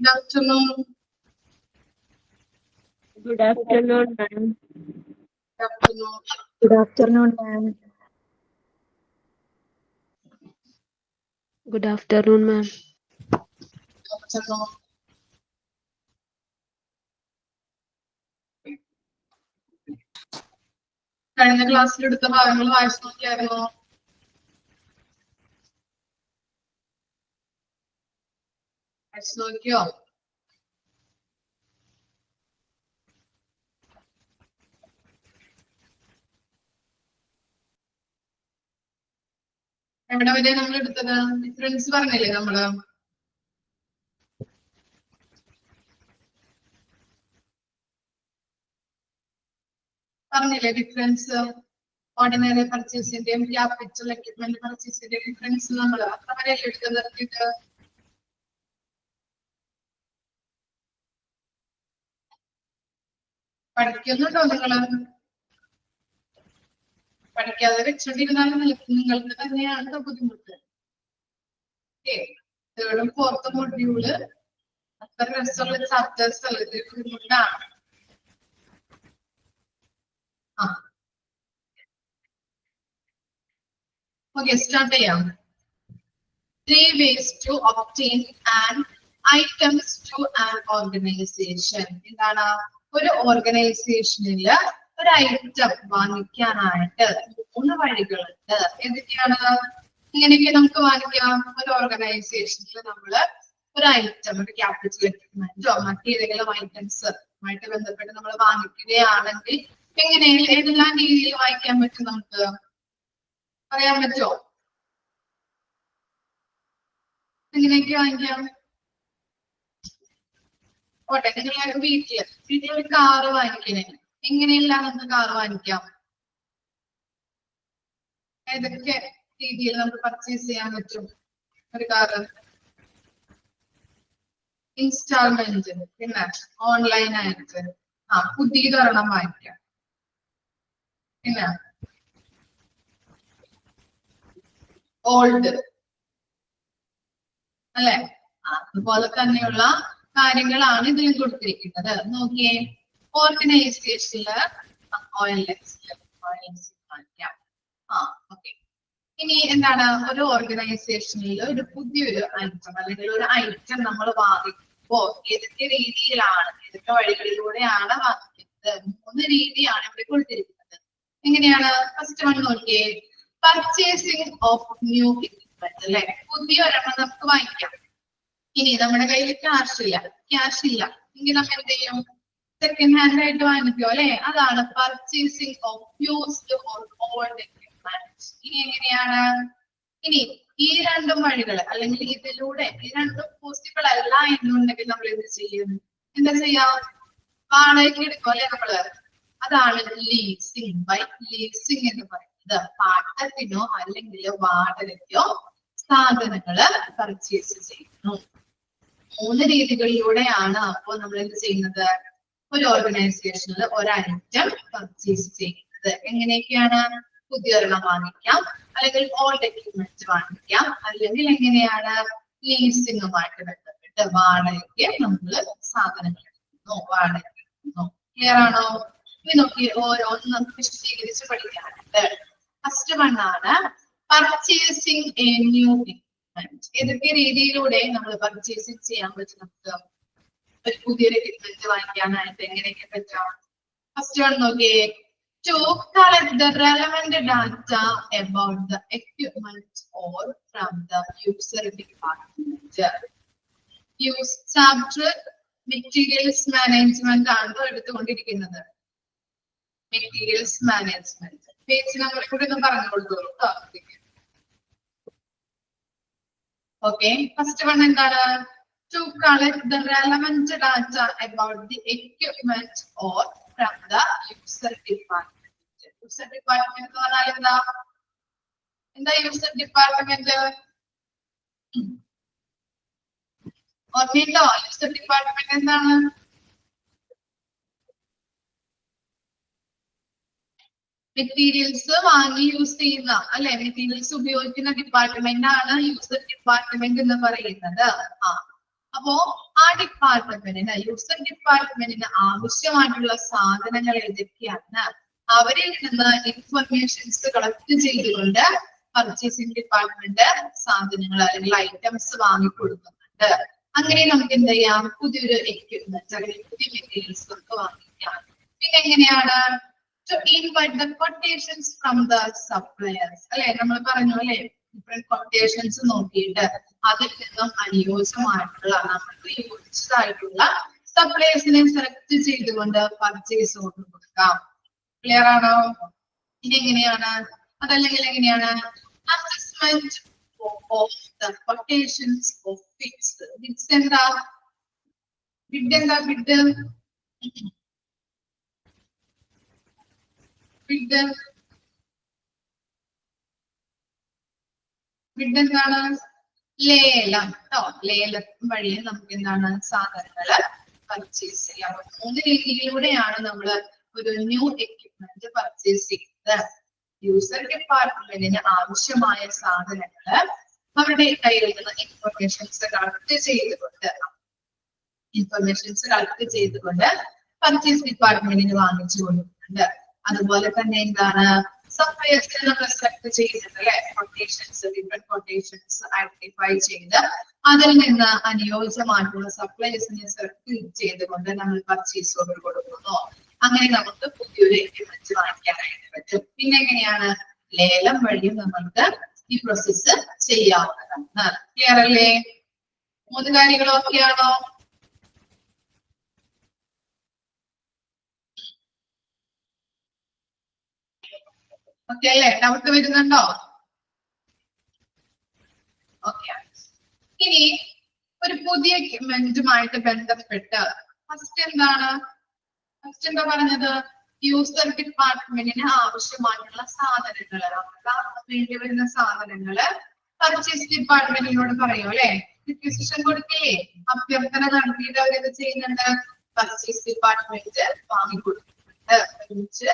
Good afternoon. Good afternoon, ma'am. Good afternoon. Good afternoon, ma'am. Good afternoon, ma'am. Good afternoon. കഴിഞ്ഞ ക്ലാസ്സിൽ എടുത്ത ഭാഗങ്ങൾ വായിച്ചു നോക്കിയായിരുന്നോ? വായിച്ചു നോക്കിയോ? എവിടെ വരെ നമ്മൾ എടുത്തത്? ഡിഫറൻസ് പറഞ്ഞില്ലേ നമ്മള്? പറഞ്ഞില്ലേ ഡിഫറൻസ്? ഓർഡിനറി പർച്ചേസിന്റെയും ക്യാപിറ്റൽ എക്വിപ്മെന്റ് പർച്ചേസിന്റെയും ഡിഫറൻസ് നമ്മൾ അത്ര വരെയല്ലേ എടുത്ത് നിർത്തിയത്? പഠിക്കുന്നുണ്ടോ നിങ്ങള്? പഠിക്കാതെ വെച്ചോണ്ടിരുന്നാലും നിങ്ങൾക്ക് തന്നെയാണ് ബുദ്ധിമുട്ട്. തേർഡും ഫോർത്തും മൊഡ്യൂള് അത്ര രസമുള്ള ചാപ്റ്റേഴ്സ് അല്ല, ഇത് ബുദ്ധിമുട്ടാണ്. ഓക്കെ, സ്റ്റാർട്ട് ചെയ്യാം. 3 ways to obtain an items to an organization. എന്താണ്? ഒരു ഓർഗനൈസേഷനില് ഒരു ഐറ്റം വാങ്ങിക്കാനായിട്ട് 3 വഴികളുണ്ട്. എന്തൊക്കെയാണ്? ഇങ്ങനെയൊക്കെ നമുക്ക് വാങ്ങിക്കാം. ഒരു ഓർഗനൈസേഷനിൽ നമ്മള് ഒരു ഐറ്റം, ഒരു ക്യാപിറ്റൽ എക്വിപ്മെന്റോ മറ്റേതെങ്കിലും ഐറ്റംസുമായിട്ട് ബന്ധപ്പെട്ട് നമ്മൾ വാങ്ങിക്കുകയാണെങ്കിൽ എങ്ങനെ, ഏതെല്ലാം രീതിയിൽ വാങ്ങിക്കാൻ പറ്റും നമുക്ക് പറയാൻ പറ്റുമോ? എങ്ങനെയൊക്കെ വാങ്ങിക്കാം? ഓട്ടെ, നിങ്ങൾ വീട്ടിലൊരു കാറ് വാങ്ങിക്കണേ, എങ്ങനെയെല്ലാം നമുക്ക് കാറ് വാങ്ങിക്കാം? ഏതൊക്കെ രീതിയിൽ നമുക്ക് പർച്ചേസ് ചെയ്യാൻ പറ്റും ഒരു കാറ്? ഇൻസ്റ്റാൾമെന്റ്, പിന്നെ ഓൺലൈനായിട്ട്, പുതിയതൊരെണ്ണം വാങ്ങിക്കാം, പിന്നെ ഓൾഡ് അല്ലെ? അതുപോലെ തന്നെയുള്ള കാര്യങ്ങളാണ് ഇതിൽ കൊടുത്തിരിക്കുന്നത്. നോക്കിയേ, ഓർഗനൈസേഷനില് OLX വാങ്ങിക്കാം. ഓക്കെ. ഇനി എന്താണ്? ഒരു ഓർഗനൈസേഷനിൽ ഒരു പുതിയൊരു ഐറ്റം അല്ലെങ്കിൽ ഒരു ഐറ്റം നമ്മൾ വാങ്ങിക്കുമ്പോ ഏതൊക്കെ രീതിയിലാണ്, ഏതൊക്കെ വഴികളിലൂടെയാണ് വാങ്ങിക്കുന്നത്? 3 രീതിയാണ് ഇവിടെ കൊടുത്തിരിക്കുന്നത്. എങ്ങനെയാണ്? ഫസ്റ്റ് വൺ നോക്കിയേ, പർച്ചേസിംഗ് ഓഫ് ന്യൂ എക്വിപ്മെന്റ് അല്ലെ? പുതിയ ഒരെണ്ണം നമുക്ക് വാങ്ങിക്കാം. ഇനി നമ്മുടെ കയ്യിൽ ക്യാഷ് ഇല്ല എങ്കിൽ നമ്മൾ എന്ത് ചെയ്യും? സെക്കൻഡ് ഹാൻഡ് ആയിട്ട് വാങ്ങിക്കോ അല്ലെ? അതാണ് purchasing of used or old equipment. ഇനി എങ്ങനെയാണ്? ഇനി ഈ 2 വഴികൾ അല്ലെങ്കിൽ ഇതിലൂടെ ഈ 2 പോസിബിൾ അല്ല എന്നുണ്ടെങ്കിൽ നമ്മൾ എന്ത് ചെയ്യും? എന്താ ചെയ്യാം? വാടകയ്ക്ക് എടുക്കും അല്ലെ നമ്മള്? അതാണ് ലീസിംഗ്. ബൈ ലീസിംഗ് എന്ന് പറയുന്നത് പാട്ടത്തിനോ അല്ലെങ്കിൽ വാടകയ്ക്കോ സാധനങ്ങള് പർച്ചേസ് ചെയ്യുന്നു. 3 രീതികളിലൂടെയാണ് അപ്പോൾ നമ്മൾ എന്ത് ചെയ്യുന്നത്? ഒരു ഓർഗനൈസേഷനിൽ ഒരു ഐറ്റം പർച്ചേസ് ചെയ്യുന്നത്. എങ്ങനെയൊക്കെയാണ്? പുതിയൊരെണ്ണം വാങ്ങിക്കാം, അല്ലെങ്കിൽ ഓൾഡ് എക്വിപ്മെന്റ് വാങ്ങിക്കാം, അല്ലെങ്കിൽ എങ്ങനെയാണ്? ലീസിംഗുമായിട്ട് ബന്ധപ്പെട്ട് വാടകയ്ക്ക് നമ്മൾ സാധനങ്ങൾ എടുക്കുന്നു, വാടകയ്ക്ക് എടുക്കുന്നു. ക്ലിയർ ആണോ? ഇനി നോക്കി ഓരോന്നും നമുക്ക് വിശദീകരിച്ച് പഠിക്കാനുണ്ട്. ഫസ്റ്റ് വൺ ആണ് പർച്ചേസിംഗ് എ ന്യൂ എക്വിപ്മെന്റ്. ഏതൊക്കെ രീതിയിലൂടെ നമ്മൾ പർച്ചേസിംഗ് ചെയ്യാൻ പറ്റും? നമുക്ക് ഒരു പുതിയൊരു എക്വിപ്മെന്റ് വാങ്ങിക്കാനായിട്ട് എങ്ങനെയൊക്കെ പറ്റാം? ഫസ്റ്റ് വൺ നോക്കിയേ, to collect the relevant data about the equipment or from the user department. Use chapter materials management ആണ് എടുത്തുകൊണ്ടിരിക്കുന്നത്. മെറ്റീരിയൽസ് മാനേജ്മെന്റ് പേജ് നമ്പർ കൂടി ഒന്ന് പറഞ്ഞു കൊടുത്തോളൂ. ഓക്കെ, ഫസ്റ്റ് വൺ എന്താണ്? To collect the relevant data about the equipment or from the user department. User department എന്ന് പറഞ്ഞാൽ എന്താ user department? ഓർമ്മയുണ്ടോ? user department എന്താണ്? മെറ്റീരിയൽസ് വാങ്ങി യൂസ് ചെയ്യുന്ന അല്ലെ, മെറ്റീരിയൽസ് ഉപയോഗിക്കുന്ന ഡിപ്പാർട്ട്മെന്റ് ആണ് യൂസർ ഡിപ്പാർട്ട്മെന്റ് എന്ന് പറയുന്നത്. അപ്പോ ആ ഡിപ്പാർട്ട്മെന്റിന് യൂസർ ഡിപ്പാർട്ട്മെന്റിന് ആവശ്യമായിട്ടുള്ള സാധനങ്ങൾ ഏതൊക്കെയാണ് അവരിൽ നിന്ന് ഇൻഫർമേഷൻസ് കളക്ട് ചെയ്തുകൊണ്ട് പർച്ചേസിംഗ് ഡിപ്പാർട്ട്മെന്റ് സാധനങ്ങൾ അല്ലെങ്കിൽ ഐറ്റംസ് വാങ്ങിക്കൊടുക്കുന്നുണ്ട്. അങ്ങനെ നമുക്ക് എന്ത് ചെയ്യാം, പുതിയൊരു എക്യുപ്മെന്റ് അല്ലെങ്കിൽ പുതിയ മെറ്റീരിയൽസ് നമുക്ക് വാങ്ങിക്കാം. പിന്നെ എങ്ങനെയാണ് to invite the quotations from the suppliers അല്ലെ, നമ്മൾ പറഞ്ഞു അല്ലെ, ഡിഫറെന്റ് quotations നോക്കിയിട്ട് അതിൽ നിന്നും അനുയോജ്യമായിട്ടുള്ള നമുക്ക് യോജിച്ചതായിട്ടുള്ള സപ്ലൈസിനെ സെലക്ട് ചെയ്തുകൊണ്ട് പർച്ചേസ് ഓർഡർ കൊടുക്കാം. ക്ലിയർ ആണോ? ഇനി എങ്ങനെയാണ്, അതല്ലെങ്കിൽ എങ്ങനെയാണ് assessment of the quotations of bids. Bids എന്താ, ബിഡ് എന്താ, ബിഡ് ബിഡ് എന്താണ്, ലേലം കേട്ടോ. ലേലം വഴി നമുക്ക് എന്താണ് സാധനങ്ങള് പർച്ചേസ് ചെയ്യാം. 3 രീതിയിലൂടെയാണ് നമ്മൾ ഒരു ന്യൂ എക്യുപ്മെന്റ് പർച്ചേസ് ചെയ്യുന്നത്. യൂസർ ഡിപ്പാർട്ട്മെന്റിന് ആവശ്യമായ സാധനങ്ങള് അവരുടെ കയ്യിൽ നിന്ന് ഇൻഫർമേഷൻസ് കളക്ട് ചെയ്തുകൊണ്ട് പർച്ചേസ് ഡിപ്പാർട്ട്മെന്റിന് വാങ്ങിച്ചു കൊടുക്കുന്നുണ്ട്. അതുപോലെ തന്നെ എന്താണ് സപ്ലൈസിനെ നമ്മൾ സെലക്ട് ചെയ്യുന്നുണ്ട് അല്ലെ, കൊട്ടേഷൻസ്, ഡിഫറെന്റ് കൊട്ടേഷൻസ് ഐഡന്റിഫൈ ചെയ്ത് അതിൽ നിന്ന് അനുയോജ്യമായിട്ടുള്ള സപ്ലൈസിനെ സെലക്ട് ചെയ്തുകൊണ്ട് നമ്മൾ പർച്ചേസ് ഓർഡർ കൊടുക്കുന്നു. അങ്ങനെ നമുക്ക് പുതിയൊരു എക്യുപ്മെന്റ് വാങ്ങിക്കാനായിട്ട് പറ്റും. പിന്നെ എങ്ങനെയാണ്, ലേലം വഴിയും നമ്മൾക്ക് ഈ പ്രോസസ്സ് ചെയ്യാവുന്നതാണ്. ക്ലിയർ അല്ലേ? 3 കാര്യങ്ങളൊക്കെയാണോ? ഓക്കെ അല്ലേ? ഡൗട്ട് വരുന്നുണ്ടോ? ഓക്കെ. ഇനി ഒരു പുതിയ എക്യുപ്മെന്റുമായിട്ട് ബന്ധപ്പെട്ട് ഫസ്റ്റ് എന്താ പറഞ്ഞത്, യൂസർ ഡിപ്പാർട്ട്മെന്റിന് ആവശ്യമായിട്ടുള്ള സാധനങ്ങള്, വേണ്ടി വരുന്ന സാധനങ്ങള് പർച്ചേസ് ഡിപ്പാർട്ട്മെന്റിനോട് പറയും അല്ലെ, റിക്വസിഷൻ കൊടുക്കില്ലേ, അഭ്യർത്ഥന നടത്തിയിട്ട് അവരെന്ത് ചെയ്യുന്നുണ്ട്, പർച്ചേസ് ഡിപ്പാർട്ട്മെന്റ് വാങ്ങിക്കൊടുക്കുന്നുണ്ട്. ഒരുമിച്ച്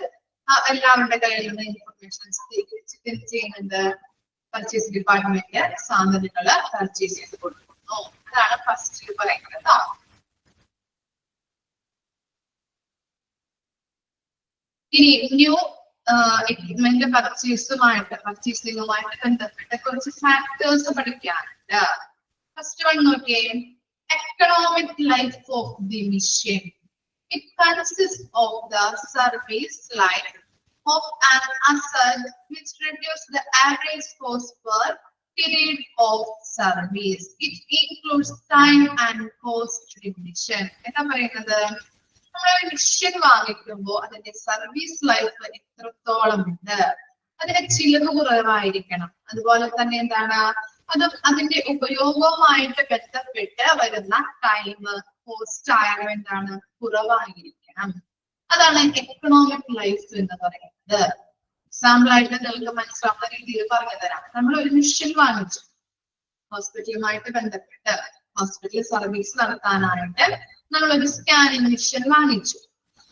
എല്ലാവരുടെ കയ്യിൽ നിന്ന് ഇൻഫർമേഷൻസ് സ്വീകരിച്ചിട്ട് എന്ത് ചെയ്യുന്നുണ്ട്, പർച്ചേസ് ഡിപ്പാർട്ട്മെന്റ് സാധനങ്ങള് പർച്ചേസ് ചെയ്ത് കൊടുക്കുന്നു. അതാണ് ഫസ്റ്റ് പറയുന്നത്. ഇനി ന്യൂ എക്യുപ്മെന്റ് പർച്ചേസിംഗുമായിട്ട് ബന്ധപ്പെട്ട് കുറച്ച് ഫാക്ടേഴ്സ് പഠിക്കാനുണ്ട്. ഫസ്റ്റ് വൺ നോക്കിയേ, economic life of the machine. It consists of the service life of an asset which reduces the average cost per period of service. It includes time and cost reduction. എന്താ പറയുന്നത്, നമ്മളൊരു machine വാങ്ങിക്കുമ്പോൾ അതിന്റെ service life എത്രത്തോളം ഉണ്ട്, അതിന്റെ ചിലവ് കുറവായിരിക്കണം. അതുപോലെ തന്നെ എന്താണ്, അതിന്റെ ഉപയോഗവുമായിട്ട് ബന്ധപ്പെട്ട് വരുന്ന ടൈം, കോസ്റ്റ് ആയാലും എന്താണ് കുറവായിരിക്കണം. അതാണ് എക്കണോമിക് ലൈഫ് എന്ന് പറയുന്നത്. എക്സാമ്പിൾ ആയിട്ട് നിങ്ങൾക്ക് മനസ്സിലാവുന്ന രീതിയിൽ പറഞ്ഞു തരാം. നമ്മൾ ഒരു മെഷീൻ വാങ്ങിച്ചു, ഹോസ്പിറ്റലുമായിട്ട് ബന്ധപ്പെട്ട് ഹോസ്പിറ്റൽ സർവീസ് നടത്താനായിട്ട് നമ്മളൊരു സ്കാനിങ് മെഷീൻ വാങ്ങിച്ചു.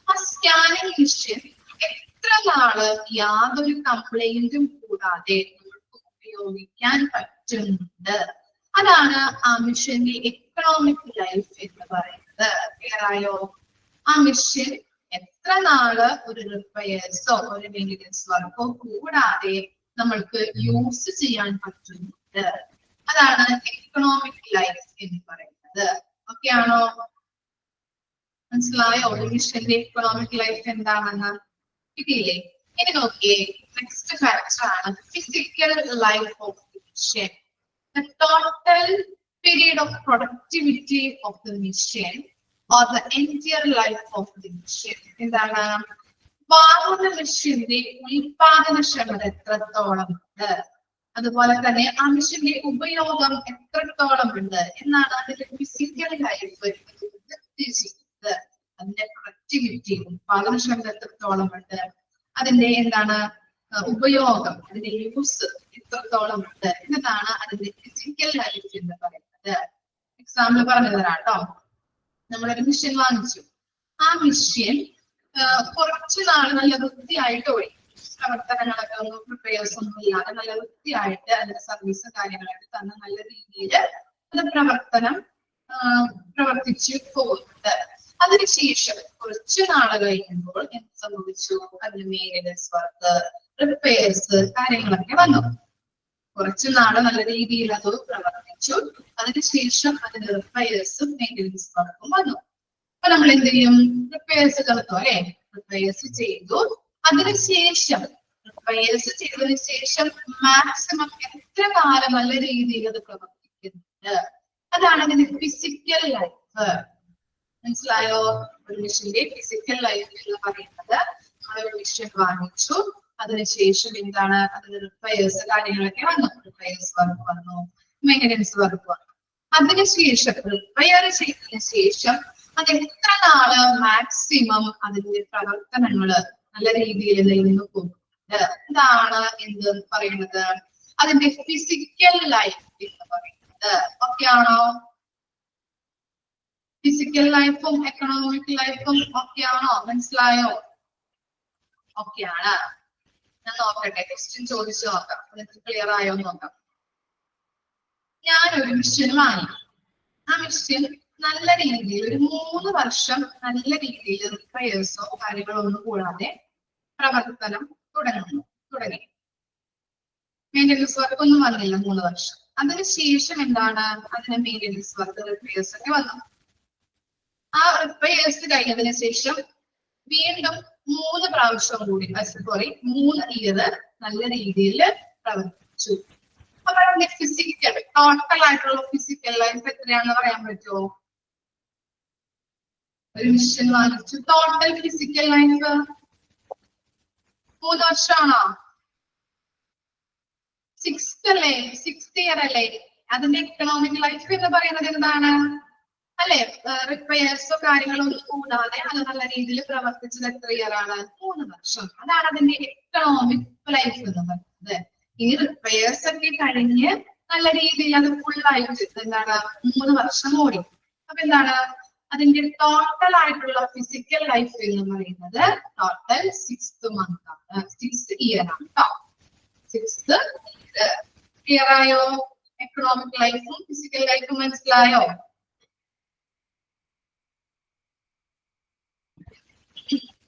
ആ സ്കാനിങ് മെഷീൻ എത്ര നാള് യാതൊരു കംപ്ലൈന്റും കൂടാതെ നമുക്ക് ഉപയോഗിക്കാൻ പറ്റുന്നുണ്ട്, അതാണ് ആ മെഷീന്റെ എക്കണോമിക് ലൈഫ് എന്ന് പറയുന്നത്. ക്ലിയർ ആയോ? ആ മെഷീൻ എത്ര നാള് ഒരു റിപ്പയർസോ ഒരു മെയിൻ്റെനൻസ് വർക്കോ കൂടാതെ നമ്മൾക്ക് യൂസ് ചെയ്യാൻ പറ്റുന്നുണ്ട്, അതാണ് എക്കണോമിക് ലൈഫ് എന്ന് പറയുന്നത്. ഓക്കെ ആണോ? മനസ്സിലായോ ഒരു മെഷീന്റെ എക്കണോമിക് ലൈഫ് എന്താണെന്ന്? കിട്ടിയില്ലേ? ഇനി നോക്കിയേ, നെക്സ്റ്റ് ഫാക്ടർ ആണ് physical life of the machine. The total period of productivity of the machine or the entire life of the machine. എന്താണ്, വാങ്ങുന്ന മെഷീന്റെ ഉൽപാദനക്ഷമത എത്രത്തോളം ഉണ്ട്, അതുപോലെ തന്നെ ആ മെഷീന്റെ ഉപയോഗം എത്രത്തോളം ഉണ്ട് എന്നാണ് അതിന്റെ ഫിസിക്കൽ ലൈഫ് ഉദ്ദേശിക്കുന്നത്. അതിന്റെ പ്രൊഡക്ടിവിറ്റി, ഉൽപാദനക്ഷമത എത്രത്തോളം ഉണ്ട്, അതിന്റെ എന്താണ് ഉപയോഗം, അതിന്റെ യൂസ് എത്രത്തോളം ഉണ്ട് എന്നതാണ് അതിന്റെ ഫിസിക്കൽ ലൈഫ് എന്ന് പറയുന്നത്. എക്സാമ്പിൾ പറഞ്ഞു തരാം കേട്ടോ. നമ്മളൊരു മെഷീൻ വാങ്ങിച്ചു, ആ മെഷീൻ കുറച്ചു നാൾ നല്ല വൃത്തിയായിട്ട് ഓടി, പ്രവർത്തനങ്ങളൊക്കെ ഒന്നും പ്രിപ്പയേഴ്സ് ഒന്നും ഇല്ലാതെ നല്ല വൃത്തിയായിട്ട് അതിന്റെ സർവീസും കാര്യങ്ങളൊക്കെ തന്നെ നല്ല രീതിയിൽ അത് പ്രവർത്തനം തിരിച്ചു പോകുന്നത്. അതിനുശേഷം കുറച്ചു നാള് കഴിയുമ്പോൾ എന്ത് സംഭവിച്ചു? അതിന് മെയിൻ്റെനൻസ് വർക്ക്, റിപ്പയർസ് കാര്യങ്ങളൊക്കെ വന്നു. കുറച്ചു നാള് നല്ല രീതിയിൽ അത് പ്രവർത്തിച്ചു. അതിനുശേഷം അതിന് റിപ്പയർസും മെയിൻ്റെനൻസ് വർക്കും വന്നു. അപ്പൊ നമ്മൾ എന്ത് ചെയ്യും? റിപ്പയർസ് നടത്തും അല്ലെ? റിപ്പയർസ് ചെയ്തു. അതിനുശേഷം റിപ്പയർസ് ചെയ്തതിനു ശേഷം മാക്സിമം എത്ര കാലം നല്ല രീതിയിൽ അത് പ്രവർത്തിക്കുന്നുണ്ട്, അതാണ് അതിന്റെ ഫിസിക്കൽ ലൈഫ്. മനസ്സിലായോ? ഒരു മെഷീന്റെ ഫിസിക്കൽ ലൈഫ് എന്ന് പറയുന്നത് നമ്മളൊരു മെഷീൻ വാങ്ങിച്ചു, അതിനുശേഷം എന്താണ് അതിന് റിപ്പയർസ് കാര്യങ്ങളൊക്കെ വന്നു. റിപ്പയർസ് വർക്ക് വന്നു, മെയിൻ്റെനൻസ് വർക്ക് വന്നു. അതിനുശേഷം റിപ്പയർ ചെയ്തതിനു ശേഷം അത് എത്ര നാള് മാക്സിമം അതിന്റെ പ്രവർത്തനങ്ങള് നല്ല രീതിയിൽ നിന്ന് പോകുന്നുണ്ട്, ഇതാണ് എന്ത് പറയുന്നത്? അതിന്റെ ഫിസിക്കൽ ലൈഫ് എന്ന് പറയുന്നത്. ഓക്കെ ആണോ? ഫിസിക്കൽ ലൈഫും എക്കണോമിക് ലൈഫും ഓക്കെ ആണോ? മനസ്സിലായോ? ഓക്കെ ആണ്. ഞാൻ നോക്കട്ടെ, ക്വസ്റ്റ്യൻ ചോദിച്ചു നോക്കാം. നിങ്ങൾക്ക് ക്ലിയർ ആയോ നോക്കാം. ഞാനൊരു മെഷീൻ വാങ്ങി. ആ മെഷീൻ നല്ല രീതിയിൽ ഒരു 3 വർഷം നല്ല രീതിയിൽ റിപ്പയർസോ കാര്യങ്ങളോ ഒന്നും കൂടാതെ പ്രവർത്തനം തുടങ്ങി. മെയിൻ്റെനൻസ് വർക്ക് ഒന്നും വന്നില്ല 3 വർഷം. അതിനുശേഷം എന്താണ്? അതിന് മെയിൻ്റെനൻസ് വർക്ക്, റിപ്പയർസ് ഒക്കെ വന്നു. ആ റിപ്പയർസ് കഴിഞ്ഞതിന് ശേഷം വീണ്ടും 3 പ്രാവശ്യം കൂടി 3 ഇയർ നല്ല രീതിയിൽ പ്രവർത്തിച്ചു. അപ്പൊ അതിന്റെ ഫിസിക്കൽ ടോട്ടൽ ആയിട്ടുള്ള ഫിസിക്കൽ ലൈഫ് എത്രയാണെന്ന് പറയാൻ പറ്റുമോ? ഒരു മെഷീൻ വാങ്ങിച്ചു, total physical life 3 വർഷമാണോ? 6th year അല്ലേ? അതിന്റെ എക്കണോമിക് ലൈഫ് എന്ന് പറയുന്നത് എന്താണ് അല്ലെ? റിപ്പയർസോ കാര്യങ്ങളോ ഒന്നും കൂടാതെ അത് നല്ല രീതിയിൽ പ്രവർത്തിച്ചത് എത്ര ഇയർ ആണ്? 3 വർഷം. അതാണ് അതിന്റെ എക്കണോമിക് ലൈഫ് എന്ന് പറയുന്നത്. ഈ റിപ്പയർസ് ഒക്കെ കഴിഞ്ഞ് നല്ല രീതിയിൽ അത് ഫുൾ ആയിട്ട് എന്താണ് 3 വർഷം ഓടി. അപ്പൊ എന്താണ് അതിന്റെ ടോട്ടൽ ആയിട്ടുള്ള ഫിസിക്കൽ ലൈഫ് എന്ന് പറയുന്നത്? ടോട്ടൽ 6th month ആണ്, 6th ഇയർ ആണ് കേട്ടോ. 6th year. ക്ലിയർ ആയോ? എക്കണോമിക് ലൈഫും ഫിസിക്കൽ ലൈഫും മനസ്സിലായോ?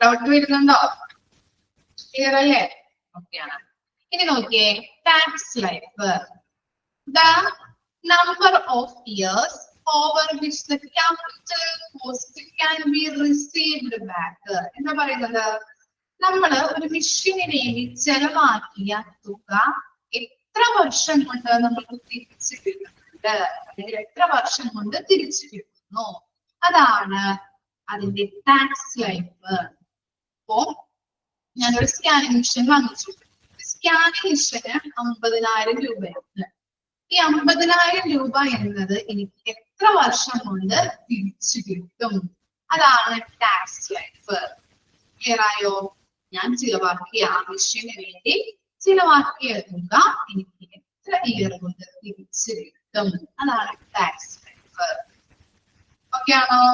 ഡൗട്ട് വരുന്നുണ്ടോ? ക്ലിയർ അല്ലേ? ഓക്കെ ആണ്. ഇനി നോക്കിയേ, tax life. The number of years over which the capital cost can be received back. എന്താ പറയുന്നത്? നമ്മള് ഒരു മെഷീന് വേണ്ടി ചെലവാക്കിയ തുക എത്ര വർഷം കൊണ്ട് നമുക്ക് തിരിച്ചു കിട്ടുന്നുണ്ട്, അല്ലെങ്കിൽ എത്ര വർഷം കൊണ്ട് തിരിച്ചു കിട്ടുന്നു, അതാണ് അതിന്റെ ടാക്സ് ലൈഫ്. അപ്പോ ഞാനൊരു സ്കാനിങ് മെഷീൻ വാങ്ങിച്ചു. സ്കാനിങ് മെഷീന് 50,000 രൂപയാണ്. ഈ 50,000 രൂപ എന്നത് എനിക്ക് എത്ര വർഷം കൊണ്ട് തിരിച്ചു കിട്ടും, അതാണ് ടാക്സ് ലൈഫ്. ക്ലിയർ ആയോ? ഞാൻ ചിലവാക്കിയ ആ മെഷീന് വേണ്ടി ചിലവാക്കിയ തുക എനിക്ക് എത്ര ഇയർ കൊണ്ട് തിരിച്ചു കിട്ടും, അതാണ് ടാക്സ് ലൈഫ്. ഓക്കെ ആണോ?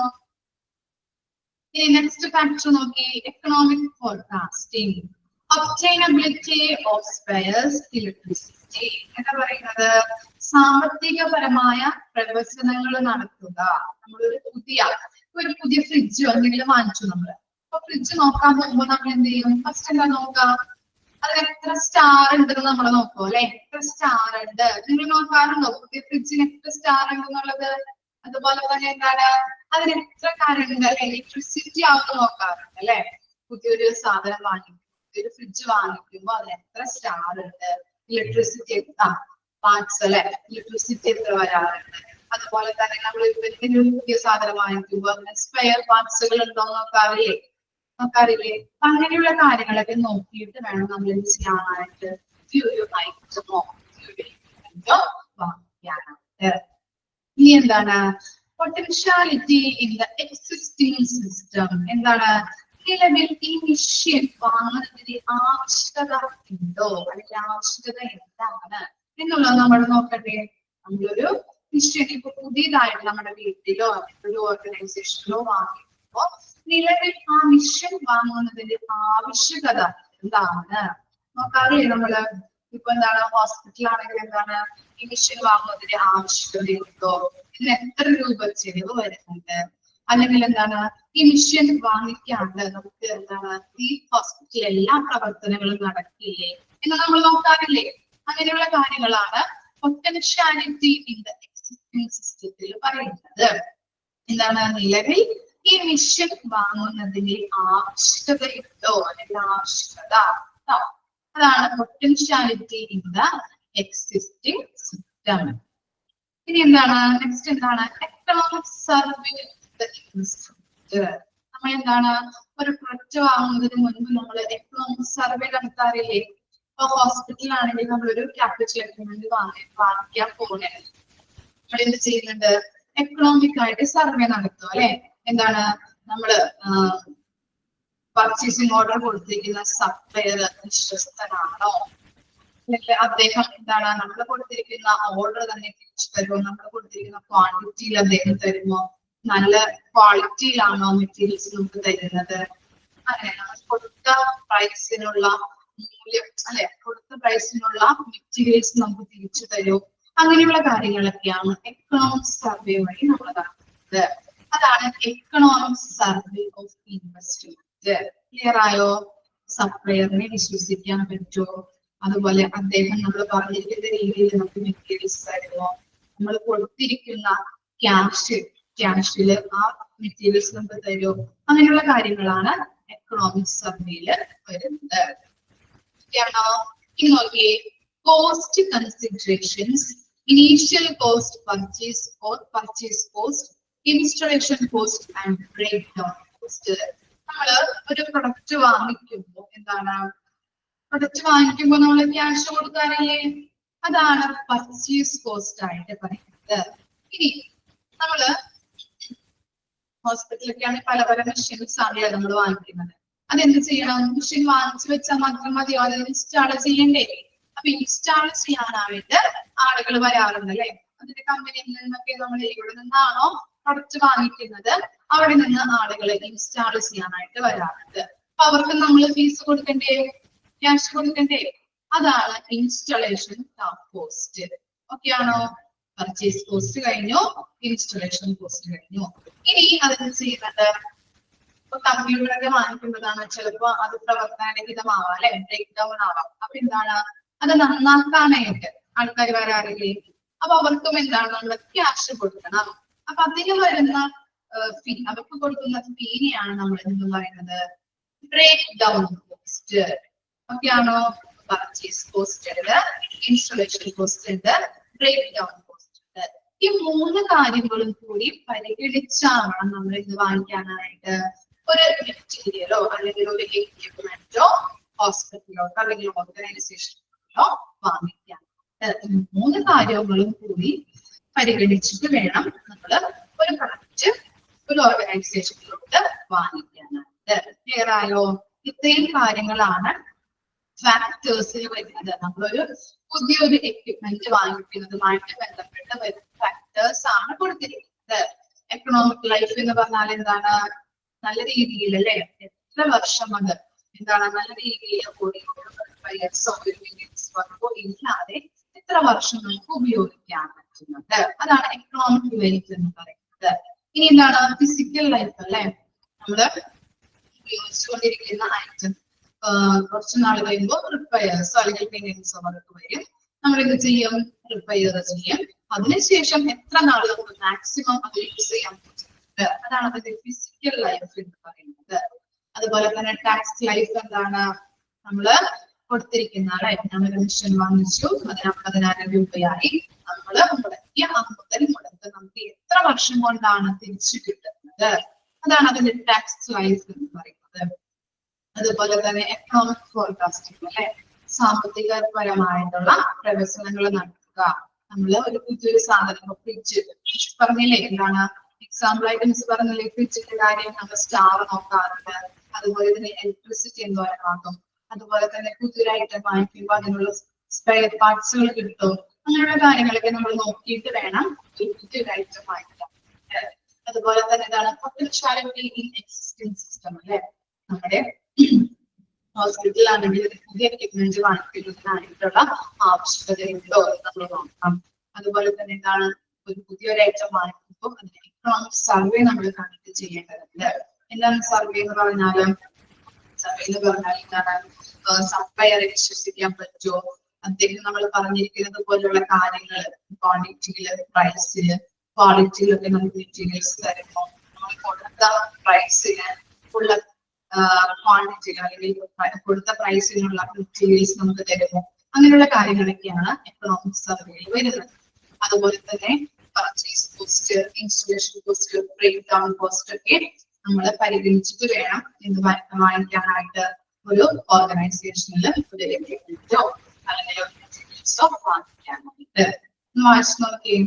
ഇനി നെക്സ്റ്റ് ഫാക്ടർ നോക്കി, economic forecasting. Obtainability of spares, electricity. എന്താ പറയുന്നത്? സാമ്പത്തികപരമായ പ്രവർത്തനങ്ങൾ നടത്തുക. നമ്മളൊരു പുതിയ ഫ്രിഡ്ജ് എന്തെങ്കിലും വാങ്ങിച്ചു നമ്മള്. അപ്പൊ ഫ്രിഡ്ജ് നോക്കാൻ പോകുമ്പോൾ നമ്മൾ എന്ത് ചെയ്യും? ഫസ്റ്റ് എന്താ നോക്കാം? അതിന് എത്ര സ്റ്റാർ ഉണ്ടെന്ന് നമ്മൾ നോക്കും അല്ലെ? എത്ര സ്റ്റാർ ഉണ്ട് നിങ്ങൾ നോക്കാറുണ്ടോ? പുതിയ ഫ്രിഡ്ജിന് എത്ര സ്റ്റാർ ഉണ്ടെന്നുള്ളത്. അതുപോലെ തന്നെ എന്താണ് അതിന് എത്ര കറണ്ട് ഇലക്ട്രിസിറ്റി ആവുന്ന നോക്കാറുണ്ട് അല്ലെ? പുതിയൊരു സാധനം പുതിയൊരു ഫ്രിഡ്ജ് വാങ്ങിക്കുമ്പോൾ അതിന് എത്ര സ്റ്റാർ ഉണ്ട്, ഇലക്ട്രിസിറ്റി പാർട്സ് അല്ലെ, ഇലക്ട്രിസിറ്റി എത്ര വരാറുണ്ട്. അതുപോലെ തന്നെ നമ്മൾ എന്തെങ്കിലും പുതിയ സാധനം വാങ്ങിക്കുമ്പോൾ അതിന് സ്പെയർ പാർട്സുകൾ ഉണ്ടോ നോക്കാറില്ലേ? അങ്ങനെയുള്ള കാര്യങ്ങളൊക്കെ നോക്കിയിട്ട് വേണം നമ്മൾ എന്ത് ചെയ്യാനായിട്ട്? ഫ്യൂൽ ഐറ്റമോ വാങ്ങിക്കാനായിട്ട്. ഇനി എന്താണ്? Potentiality in the existing system. എന്താണ്? നിലവിൽ ഈ മെഷീൻ വാങ്ങുന്നതിന് ആവശ്യകത ഉണ്ടോ, അല്ലെങ്കിൽ ആവശ്യകത എന്താണ് എന്നുള്ളത് നമ്മൾ നോക്കട്ടെ. നമ്മളൊരു മെഷീൻ ഇപ്പൊ പുതിയതായിട്ട് നമ്മുടെ വീട്ടിലോ ഒരു ഓർഗനൈസേഷനിലോ വാങ്ങിക്കുമ്പോ നിലവിൽ ആ മെഷീൻ വാങ്ങുന്നതിന്റെ ആവശ്യകത എന്താണ് നോക്കാറില്ലേ? നമ്മള് ഇപ്പൊ എന്താണ് ഹോസ്പിറ്റലാണെങ്കിൽ എന്താണ് ഈ മെഷീൻ വാങ്ങുന്നതിന് ആവശ്യകതയുണ്ടോ, ഇതിന് എത്ര രൂപ ചെലവ് വരുന്നുണ്ട്, അല്ലെങ്കിൽ എന്താണ് ഈ മെഷീൻ വാങ്ങിക്കാണ്ട് നമുക്ക് എന്താണ് ഈ ഹോസ്പിറ്റലിൽ എല്ലാ പ്രവർത്തനങ്ങളും നടക്കില്ലേ എന്ന് നമ്മൾ നോക്കാറില്ലേ. അങ്ങനെയുള്ള കാര്യങ്ങളാണ് പൊട്ടൻഷ്യാലിറ്റി ഇൻ ദ എക്സിസ്റ്റിംഗ് സിസ്റ്റത്തിൽ പറയുന്നത്. എന്താണ് നിലവിൽ ഈ മെഷീൻ വാങ്ങുന്നതിന് ആവശ്യകതയുണ്ടോ അല്ലെങ്കിൽ ആവശ്യകത, അതാണ് potentiality in the existing system. ഇനി എന്താണ് നെക്സ്റ്റ് എന്താണ് എക്കണോമിക് സർവേ. നമ്മൾ എന്താണ് ഒരു പ്രൊഡക്റ്റ് വാങ്ങുന്നതിന് മുൻപ് നമ്മൾ എക്കണോമിക് സർവേ നടത്താറില്ലേ. ഇപ്പൊ ഹോസ്പിറ്റലാണെങ്കിൽ നമ്മളൊരു ക്യാപിറ്റൽ എക്യുപ്മെന്റ് വാങ്ങിക്കാൻ പോകുന്നത് നമ്മൾ എന്ത് ചെയ്യുന്നുണ്ട്, എക്കണോമിക് ആയിട്ട് സർവേ നടത്തും അല്ലെ. എന്താണ് നമ്മള് പർച്ചേസിംഗ് ഓർഡർ കൊടുത്തിരിക്കുന്ന സപ്ലയർ വിശ്വസ്തനാണോ, അല്ലെങ്കിൽ അദ്ദേഹം എന്താണ് നമ്മൾ കൊടുത്തിരിക്കുന്ന ഓർഡർ തന്നെ തിരിച്ചു തരുമോ, നമ്മൾ കൊടുത്തിരിക്കുന്ന ക്വാണ്ടിറ്റിയിൽ അദ്ദേഹം തരുമോ, നല്ല ക്വാളിറ്റിയിലാണോ മെറ്റീരിയൽസ് നമുക്ക് തരുന്നത്, അങ്ങനെ നമ്മൾ കൊടുത്ത പ്രൈസിനുള്ള മൂല്യം അല്ലെ, കൊടുത്ത പ്രൈസിനുള്ള മെറ്റീരിയൽസ് നമുക്ക് തിരിച്ചു തരുമോ, അങ്ങനെയുള്ള കാര്യങ്ങളൊക്കെയാണ് എക്കണോമിക് സർവേ വഴി നമ്മൾ നടത്തുന്നത്. അതാണ് economic survey of investment. Clear ആയോ? സപ്ലയറിനെ വിശ്വസിക്കാൻ പറ്റുമോ, അതുപോലെ അദ്ദേഹം നമ്മൾ പറഞ്ഞിരിക്കുന്ന രീതിയിൽ നമുക്ക് മെറ്റീരിയൽസ് തരുമോ, നമ്മൾ കൊടുത്തിരിക്കുന്ന ക്യാഷില് ആ മെറ്റീരിയൽസ് നമുക്ക് തരുമോ, അങ്ങനെയുള്ള കാര്യങ്ങളാണ് എക്കണോമിക് സർവേയിൽ വരുന്നത്. ാണോ? ഇനി നോക്കിയേ, cost considerations, initial cost, purchase cost, installation cost and breakdown cost. നമ്മള് ഒരു പ്രൊഡക്റ്റ് വാങ്ങിക്കുമ്പോൾ എന്താണ്, പ്രൊഡക്റ്റ് വാങ്ങിക്കുമ്പോൾ നമ്മൾ ക്യാഷ് കൊടുക്കാറില്ലേ, അതാണ് പർച്ചേസ് കോസ്റ്റ് ആയിട്ട് പറയുന്നത്. ഇനി നമ്മള് ഹോസ്പിറ്റലൊക്കെയാണ് പല പല മെഷീൻസ് ആണല്ലോ നമ്മൾ വാങ്ങിക്കുന്നത്. അതെന്ത് ചെയ്യണം, മെഷീൻ വാങ്ങിച്ചു വെച്ചാൽ മാത്രം മതിയോ, അത് ഇൻസ്റ്റാൾ ചെയ്യണ്ടേ. അപ്പൊ ഇൻസ്റ്റാൾ ചെയ്യാനായിട്ട് ആളുകൾ വരാറുണ്ട് അല്ലെ. അതിന്റെ കമ്പനിയിൽ നിന്നൊക്കെ നമ്മൾ എവിടെ നിന്നാണോ പ്രൊഡക്റ്റ് വാങ്ങിക്കുന്നത് അവിടെ നിന്ന് ആളുകൾ ഇൻസ്റ്റാൾ ചെയ്യാനായിട്ട് വരാറുണ്ട്. അപ്പൊ അവർക്ക് നമ്മൾ ഫീസ് കൊടുക്കണ്ടേ, ക്യാഷ് കൊടുക്കണ്ടേ, അതാണ് ഇൻസ്റ്റലേഷൻ കോസ്റ്റ്. ഓക്കെ ആണോ? പർച്ചേസ് കോസ്റ്റ് കഴിഞ്ഞു, ഇൻസ്റ്റലേഷൻ കോസ്റ്റ് കഴിഞ്ഞു. ഇനി അതെന്ത് ചെയ്യുന്നുണ്ട്, ഇപ്പൊ കമ്പ്യൂട്ടറൊക്കെ വാങ്ങിക്കുന്നതാണ്, ചിലപ്പോ അത് പ്രവർത്തനരഹിതമാവാം അല്ലെ, ബ്രേക്ക് ഡൗൺ ആവാം. അപ്പൊ എന്താണ്, അത് നന്നാക്കാനായിട്ട് ആൾക്കാർ വരാറില്ലേ. അപ്പൊ അവർക്കും എന്താണ് നമ്മൾ ക്യാഷ് കൊടുക്കണം. അപ്പൊ അതിന് വരുന്ന ഫീ, അവർക്ക് കൊടുക്കുന്ന ഫീനെയാണ് നമ്മൾ എന്ന് പറയുന്നത് ബ്രേക്ക് ഡൗൺ കോസ്റ്റ്. ഓക്കെ ആണോ? പർച്ചേസ് കോസ്റ്റ് ഉണ്ട്, ഇൻസ്റ്റലേഷൻ കോസ്റ്റ് ഉണ്ട്, ബ്രേക്ക് ഡൗൺ കോസ്റ്റ് ഉണ്ട്. ഈ മൂന്ന് കാര്യങ്ങളും കൂടി പരിഗണിച്ചാവണം നമ്മൾ ഇത് വാങ്ങിക്കാനായിട്ട് ഒരു മെറ്റീരിയലോ അല്ലെങ്കിൽ ഒരു എക്യുപ്മെന്റോ ഹോസ്പിറ്റലിലോട്ടോ അല്ലെങ്കിൽ ഓർഗനൈസേഷനിലോ വാങ്ങിക്കാൻ. മൂന്ന് കാര്യങ്ങളും കൂടി പരിഗണിച്ചിട്ട് വേണം നമ്മൾ ഒരു പ്രൊഡക്റ്റ് ഒരു ഓർഗനൈസേഷനിലോട്ട് വാങ്ങിക്കാനായിട്ട്. ക്ലിയർ ആയോ? ഇത്രയും കാര്യങ്ങളാണ് ഫാക്ടേഴ്സിൽ വരുന്നത്. നമ്മളൊരു പുതിയൊരു എക്യുപ്മെന്റ് വാങ്ങിക്കുന്നതുമായിട്ട് ബന്ധപ്പെട്ട് വരുന്ന ഫാക്ടേഴ്സ് ആണ് കൊടുത്തിരിക്കുന്നത്. എക്കണോമിക് ലൈഫ് എന്ന് പറഞ്ഞാൽ എന്താണ്, നല്ല രീതിയിൽ അല്ലെ, എത്ര വർഷം അത് എന്താണ് നല്ല രീതിയിൽ ഇല്ലാതെ എത്ര വർഷം നമുക്ക് ഉപയോഗിക്കാൻ പറ്റുന്നുണ്ട്, അതാണ് എക്കണോമിക് ലൈഫ് എന്ന് പറയുന്നത്. ഇനി എന്താണ് ഫിസിക്കൽ ലൈഫ് അല്ലെ, നമ്മള് ഉപയോഗിച്ചുകൊണ്ടിരിക്കുന്ന ഐറ്റം കുറച്ച് നാൾ കഴിയുമ്പോൾ റിപ്പയർസോ അല്ലെങ്കിൽ മെയിൻ്റെനൻസോ വർക്ക് വരും, നമ്മൾ എന്ത് ചെയ്യും, റിപ്പയർ ചെയ്യും. അതിനുശേഷം എത്ര നാൾ നമുക്ക് മാക്സിമം അത് യൂസ് ചെയ്യാൻ പറ്റുന്നുണ്ട്, അതാണ് അതിന്റെ ഫിസിക്കൽ ലൈഫ് എന്ന് പറയുന്നത്. അതുപോലെ തന്നെ ടാക്സ് ലൈഫ് എന്താണ്, നമ്മള് കൊടുത്തിരിക്കുന്ന നമ്മളൊരു മെഷീൻ വാങ്ങിച്ചു, അതിന് 50,000 രൂപയായി, നമ്മള് മുടക്കിയ മുതൽ മുടക്ക് നമുക്ക് എത്ര വർഷം കൊണ്ടാണ് തിരിച്ചു കിട്ടുന്നത്, അതാണ് അതിന്റെ ടാക്സ് ലൈഫ് എന്ന് പറയുന്നത്. അതുപോലെ തന്നെ എക്കണോമിക് ഫോർകാസ്റ്റിംഗ് അല്ലെ, സാമ്പത്തികപരമായിട്ടുള്ള പ്രവചനങ്ങൾ നടത്തുക. നമ്മള് ഒരു പുതിയൊരു സാധനം ഫ്രിഡ്ജ് പറഞ്ഞില്ലേ, എന്താണ് എക്സാമ്പിൾ ആയിട്ട് പറഞ്ഞില്ലേ, ഫ്രിഡ്ജിന്റെ കാര്യം നമ്മൾ സ്റ്റാർ നോക്കാറുണ്ട്. അതുപോലെ തന്നെ ഇലക്ട്രിസിറ്റി എന്തോരമാകും, അതുപോലെ തന്നെ പുതിയൊരു ഐറ്റം വാങ്ങിക്കുമ്പോൾ അതിനുള്ള സ്പെയർ പാർട്സുകൾ കിട്ടും. അങ്ങനെയുള്ള കാര്യങ്ങളൊക്കെ നമ്മൾ നോക്കിയിട്ട് വേണം പുതിയൊരു ഐറ്റം വാങ്ങിക്കാൻ. അതുപോലെ തന്നെ എന്താണ് പൊട്ടൻഷ്യാലിറ്റി ഇൻ എക്സിസ്റ്റിംഗ് സിസ്റ്റം അല്ലെ, നമ്മുടെ ഹോസ്പിറ്റലിലാണെങ്കിൽ പുതിയ എക്യുപ്മെന്റ് വാങ്ങിക്കുന്നതിനായിട്ടുള്ള ആവശ്യകതയുണ്ടോ എന്ന് നമ്മൾ നോക്കാം. അതുപോലെ തന്നെ എന്താണ് ഒരു പുതിയൊരു ഐറ്റം വാങ്ങിക്കുമ്പോൾ അതിന്റെ എക്കണോമിക് സർവേ നമ്മൾ കണ്ടിട്ട് ചെയ്യേണ്ടതുണ്ട്. എന്താണ് സർവേ എന്ന് പറഞ്ഞാൽ? സർവേ എന്ന് പറഞ്ഞാൽ എന്താണ്? സപ്ലയറെ വിശ്വസിക്കാൻ പറ്റുമോ, അദ്ദേഹം നമ്മൾ പറഞ്ഞിരിക്കുന്നത് പോലുള്ള കാര്യങ്ങൾ ക്വാണ്ടിറ്റിയില്, പ്രൈസില്, ക്വാളിറ്റിയിലൊക്കെ നമുക്ക് മെറ്റീരിയൽസ് തരുമോ, നമ്മൾ കൊടുത്ത പ്രൈസിന് ഉള്ള ക്വാണ്ടിറ്റി അല്ലെങ്കിൽ കൊടുത്ത പ്രൈസിനുള്ള മെറ്റീരിയൽസ് നമുക്ക് തരുമോ, അങ്ങനെയുള്ള കാര്യങ്ങളൊക്കെയാണ് എക്കണോമിക് സർവേയിൽ വരുന്നത്. അതുപോലെ തന്നെ purchase cost, installation cost, breakdown cost ഒക്കെ നമ്മൾ പരിഗണിച്ചിട്ട് വേണം ഇത് വാങ്ങിക്കാനായിട്ട് ഒരു ഓർഗനൈസേഷനിൽ ഒരു എക്യുപ്മെന്റോ അല്ലെങ്കിൽ മെറ്റീരിയൽസോ വാങ്ങിക്കാനായിട്ട്. വായിച്ചു നോക്കിയേ.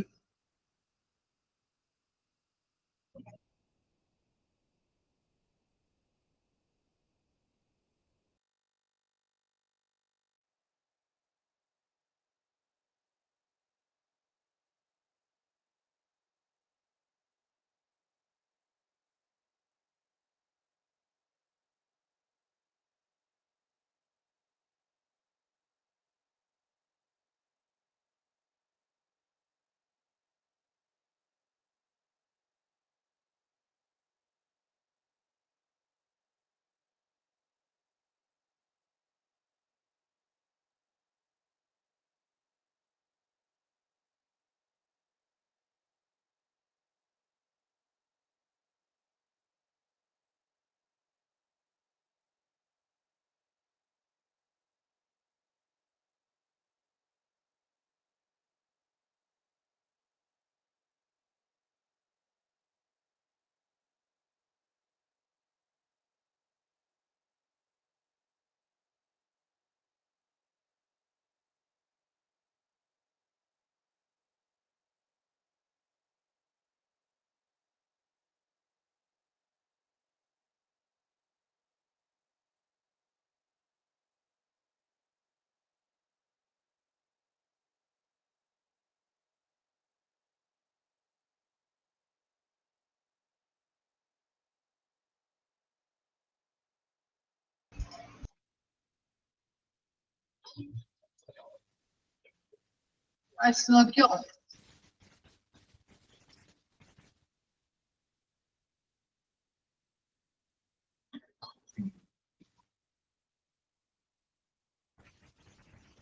വായിച്ചു നോക്കിയോ?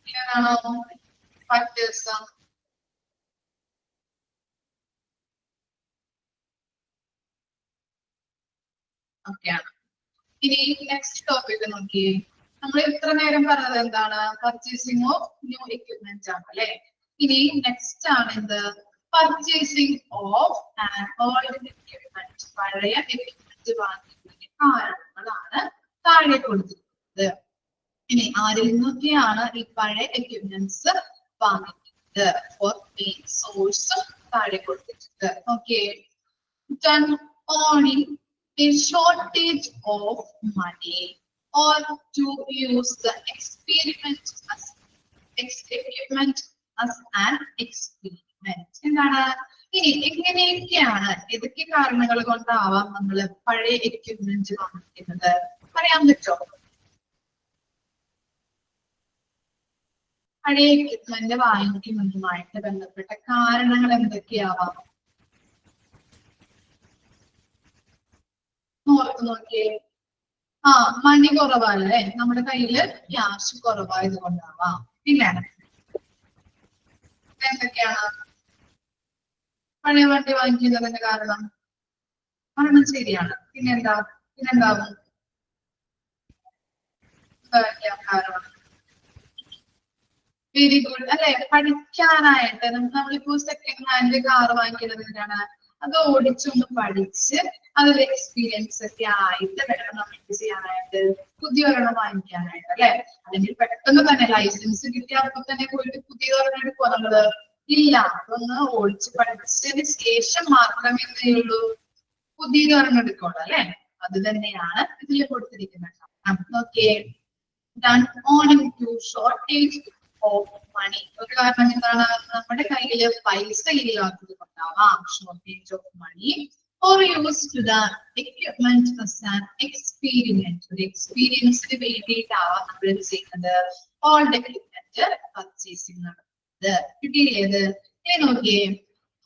ഏതാണോ ഫാക്ടേഴ്സ്? ഓക്കെയാണ്. ഇനി നെക്സ്റ്റ് ടോപ്പിക് നോക്കിയേ. നമ്മൾ ഇത്ര നേരം പറഞ്ഞത് എന്താണ്? പർച്ചേസിംഗ് ഓഫ് ന്യൂ എക്യുപ്മെന്റ് ആണ് അല്ലെ. ഇനി നെക്സ്റ്റ് ആണ് എന്ത്? Purchasing of an old equipment. പഴയ എക്യുപ്മെന്റ് വാങ്ങിക്കുന്നതിന് കാരണങ്ങളാണ് താഴെ കൊടുത്തിരിക്കുന്നത്. ഇനി ആരിൽ നിന്നൊക്കെയാണ് ഈ പഴയ എക്യുപ്മെന്റ്സ് വാങ്ങിക്കുന്നത്? ഫോർ മെയിൻ സോഴ്സ് താഴെ കൊടുത്തിട്ടുണ്ട്. Okay. Done owning a shortage of money or to use the equipment as an experiment. എന്താണ്? ഇനി എങ്ങനെയൊക്കെയാണ്, ഏതൊക്കെ കാരണങ്ങൾ കൊണ്ടാവാം നമ്മൾ പഴയ എക്യുപ്മെന്റ് വാങ്ങിക്കുന്നത്? പറയാൻ പറ്റുമോ? പഴയ എക്യുപ്മെന്റ് വാങ്ങിക്കുന്നതുമായിട്ട് ബന്ധപ്പെട്ട കാരണങ്ങൾ എന്തൊക്കെയാവാം? നോക്കിയേ. മണി കുറവല്ലേ, നമ്മുടെ കയ്യില് ക്യാഷ് കുറവായത് കൊണ്ടാവാം. ഇല്ല, എന്തൊക്കെയാണ് പഴയ വണ്ടി വാങ്ങിക്കുന്നതിന്റെ കാരണം? കാരണം ശരിയാണ്. പിന്നെന്താവും കാരണം? വെരി ഗുഡ് അല്ലെ. പഠിക്കാനായിട്ട് നമ്മളിപ്പോ സെക്കൻഡ് ഹാൻഡ് കാർ വാങ്ങിക്കുന്നതിനാണ് അത് ഓടിച്ചൊന്ന് പഠിച്ച് അതിൽ എക്സ്പീരിയൻസ് ഒക്കെ ആയിട്ട് വേണം നമ്മൾ ചെയ്യാനായിട്ട് പുതിയ ഒരെണ്ണം വാങ്ങിക്കാനായിട്ട് അല്ലെ. അല്ലെങ്കിൽ പെട്ടെന്ന് തന്നെ ലൈസൻസ് കിട്ടിയ അപ്പൊ തന്നെ പോയിട്ട് പുതിയ ഒരെണ്ണം എടുക്കുമോ നമ്മള്? ഇല്ല, അതൊന്ന് ഓടിച്ച് പഠിച്ചതിന് ശേഷം മാത്രമേ എന്തുള്ളൂ പുതിയ ഒരെണ്ണം എടുക്കുള്ളൂ അല്ലെ. അത് തന്നെയാണ് ഇതിൽ കൊടുത്തിരിക്കുന്നത്. Okay. Done owing to shortage of money. ഒരു കാരണം എന്താണ്? നമ്മുടെ കയ്യില് പൈസ ഇല്ലാത്തത് കൊണ്ടാവാം shortage of money. or used the equipment as an experiment. ഒരു എക്സ്പീരിയൻസിന് വേണ്ടിയിട്ടാവാം നമ്മൾ ചെയ്യുന്നത് ഓൾഡ് എക്യുപ്മെന്റ് പർച്ചേസിംഗ് നടത്തുന്നത്. കിട്ടിയില്ലേ? ഇനി നോക്കിയേ,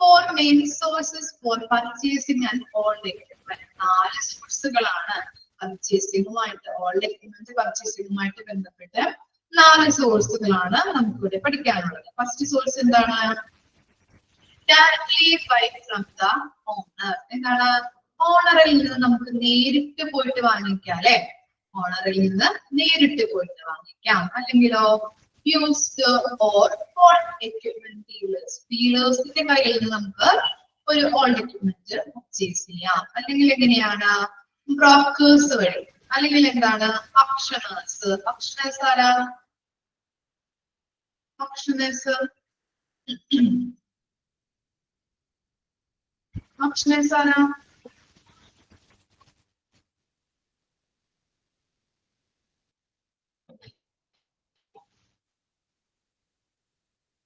4 main sources for purchasing an old equipment. 4 സോഴ്സുകളാണ് പർച്ചേസിംഗുമായിട്ട്, ഓൾഡ് എക്യുപ്മെന്റ് പർച്ചേസിംഗുമായിട്ട് ബന്ധപ്പെട്ട് 4 സോഴ്സുകളാണ് നമുക്കിവിടെ പഠിക്കാനുള്ളത്. ഫസ്റ്റ് സോഴ്സ് എന്താണ്? Directly buy from the owner. എന്താണ്? ഓണറിൽ നിന്ന് നമുക്ക് നേരിട്ട് പോയിട്ട് വാങ്ങിക്കാം അല്ലെ? ഓണറിൽ നിന്ന് നേരിട്ട് പോയിട്ട് വാങ്ങിക്കാം. അല്ലെങ്കിലോ used or old equipment dealers. ഡീലേഴ്സിന്റെ കയ്യിൽ നിന്ന് നമുക്ക് ഒരു ഓൾഡ് എക്യുപ്മെന്റ് പർച്ചേസ് ചെയ്യാം. അല്ലെങ്കിൽ എങ്ങനെയാണ്? ബ്രോക്കേഴ്സ് വഴി. അല്ലെങ്കിൽ എന്താണ്? ഓപ്ഷനേഴ്സ്. ഓപ്ഷനേഴ്സ് ആരാ? ഓപ്ഷനേഴ്സ് ഓപ്ഷനേഴ്സ് ആരാ?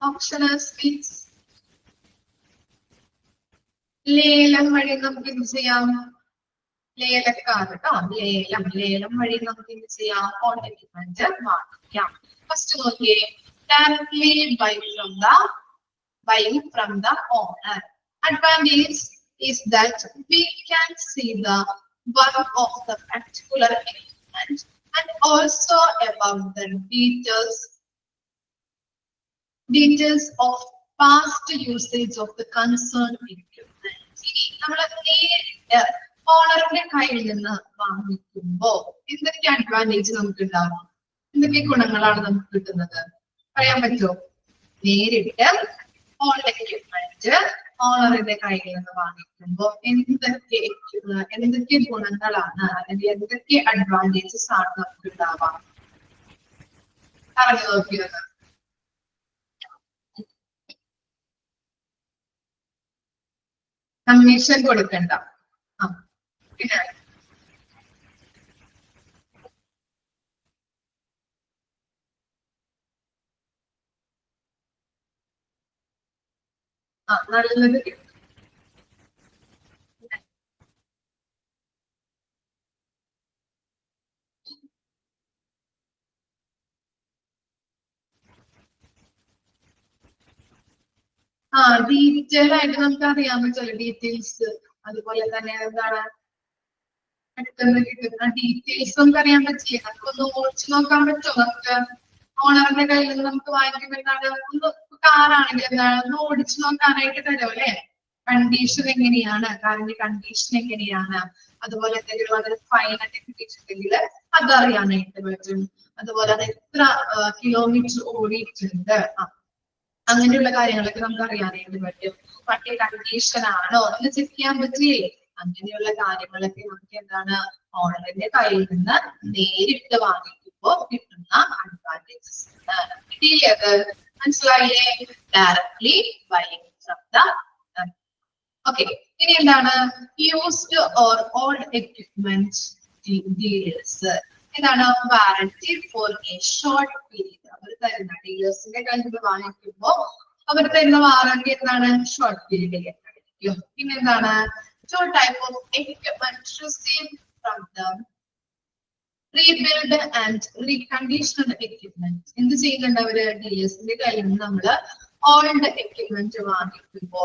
ഓപ്ഷനേഴ്സ് മീൻസ് ലേലം വഴി നമുക്ക് എന്ത് ചെയ്യാം? ലേലക്കാർ കേട്ടോ. ലേലം വഴി നമുക്ക് എന്ത് ചെയ്യാം? ഓൾഡ് എക്യുപ്മെന്റ് വാങ്ങിക്കാം. ഫസ്റ്റ് നോക്കിയേ, directly buying from the owner. Advantage is that we can see the work of the particular equipment and also about the details of past usage of the concerned equipment. ഇനി നമ്മൾ നേരിട്ട് ഓണറിന്റെ കയ്യിൽ നിന്ന് വാങ്ങിക്കുമ്പോ എന്തൊക്കെ advantage നമുക്ക് ഉണ്ടാവും? എന്തൊക്കെ ഗുണങ്ങളാണ് നമുക്ക് കിട്ടുന്നത്? പറയാൻ പറ്റുമോ? നേരിട്ട് ഓൾഡ് എക്യുപ്മെന്റ് ഓണറിന്റെ കയ്യിൽ നിന്ന് വാങ്ങിക്കുമ്പോ എന്തൊക്കെ ഗുണങ്ങളാണ് അല്ലെങ്കിൽ എന്തൊക്കെ അഡ്വാൻറ്റേജസ് ആണ് നമുക്ക് ഉണ്ടാവാം? പറഞ്ഞു നോക്കിയത്. കമ്മീഷൻ കൊടുക്കണ്ട. പിന്നെ നല്ലത് കിട്ടും. ഡീറ്റെയിൽ ആയിട്ട് നമുക്ക് അറിയാൻ പറ്റുമല്ലോ ഡീറ്റെയിൽസ്. അതുപോലെ തന്നെ എന്താണ് പെട്ടെന്ന് കിട്ടുന്ന ഡീറ്റെയിൽസ് നമുക്ക് അറിയാൻ പറ്റില്ല. നമുക്കൊന്ന് ഓടിച്ചു നോക്കാൻ പറ്റുമോ? നമുക്ക് ഓണറിന്റെ കയ്യിൽ നിന്ന് നമുക്ക് വാങ്ങിക്കുമ്പോൾ എന്താണ്, ഒന്ന് കാറാണെങ്കിൽ എന്താണ് ഒന്ന് ഓടിച്ചു നോക്കാനായിട്ട് തരും അല്ലെ? കണ്ടീഷൻ എങ്ങനെയാണ്, കാറിന്റെ കണ്ടീഷൻ എങ്ങനെയാണ്, അതുപോലെ എന്തെങ്കിലും അതിൽ ഫൈനൊക്കെ കിട്ടിയിട്ടുണ്ടെങ്കിൽ അതറിയാനായിട്ട് പറ്റും. അതുപോലെ അത് എത്ര കിലോമീറ്റർ ഓടിയിട്ടുണ്ട്, അങ്ങനെയുള്ള കാര്യങ്ങളൊക്കെ നമുക്ക് അറിയാനായിട്ട് പറ്റും. വണ്ടി കണ്ടീഷൻ ആണോ എന്ന് ചെക്ക് ചെയ്യാൻ പറ്റില്ലേ? അങ്ങനെയുള്ള കാര്യങ്ങളൊക്കെ നമുക്ക് എന്താണ് ഓണറിന്റെ കയ്യിൽ നിന്ന് നേരിട്ട് വാങ്ങിക്കുമ്പോ കിട്ടുന്ന അഡ്വാൻറ്റേജസ്. കിട്ടിയില്ലേ? അത് മനസ്സിലായില്ലേ? Directly buying from the. Okay, ഇനി എന്താണ് used or old equipment dealers? എന്താണ് warranty for a short period. അവർ തരുന്ന ഡീലേഴ്സിന്റെ കയ്യിൽ നിന്ന് വാങ്ങിക്കുമ്പോ അവർ തരുന്ന വാറന്റി എന്താണ്? ഷോർട്ട് പീരീഡ് ആയിരിക്കും. പിന്നെ എന്താണ് two type of equipment received from them. Rebuild and reconditioned equipment. എന്ത് ചെയ്യുന്നുണ്ട് അവര്? ഡീലേഴ്സിന്റെ കയ്യിൽ നിന്ന് നമ്മള് ഓൾഡ് എക്യുപ്മെന്റ് വാങ്ങിക്കുമ്പോ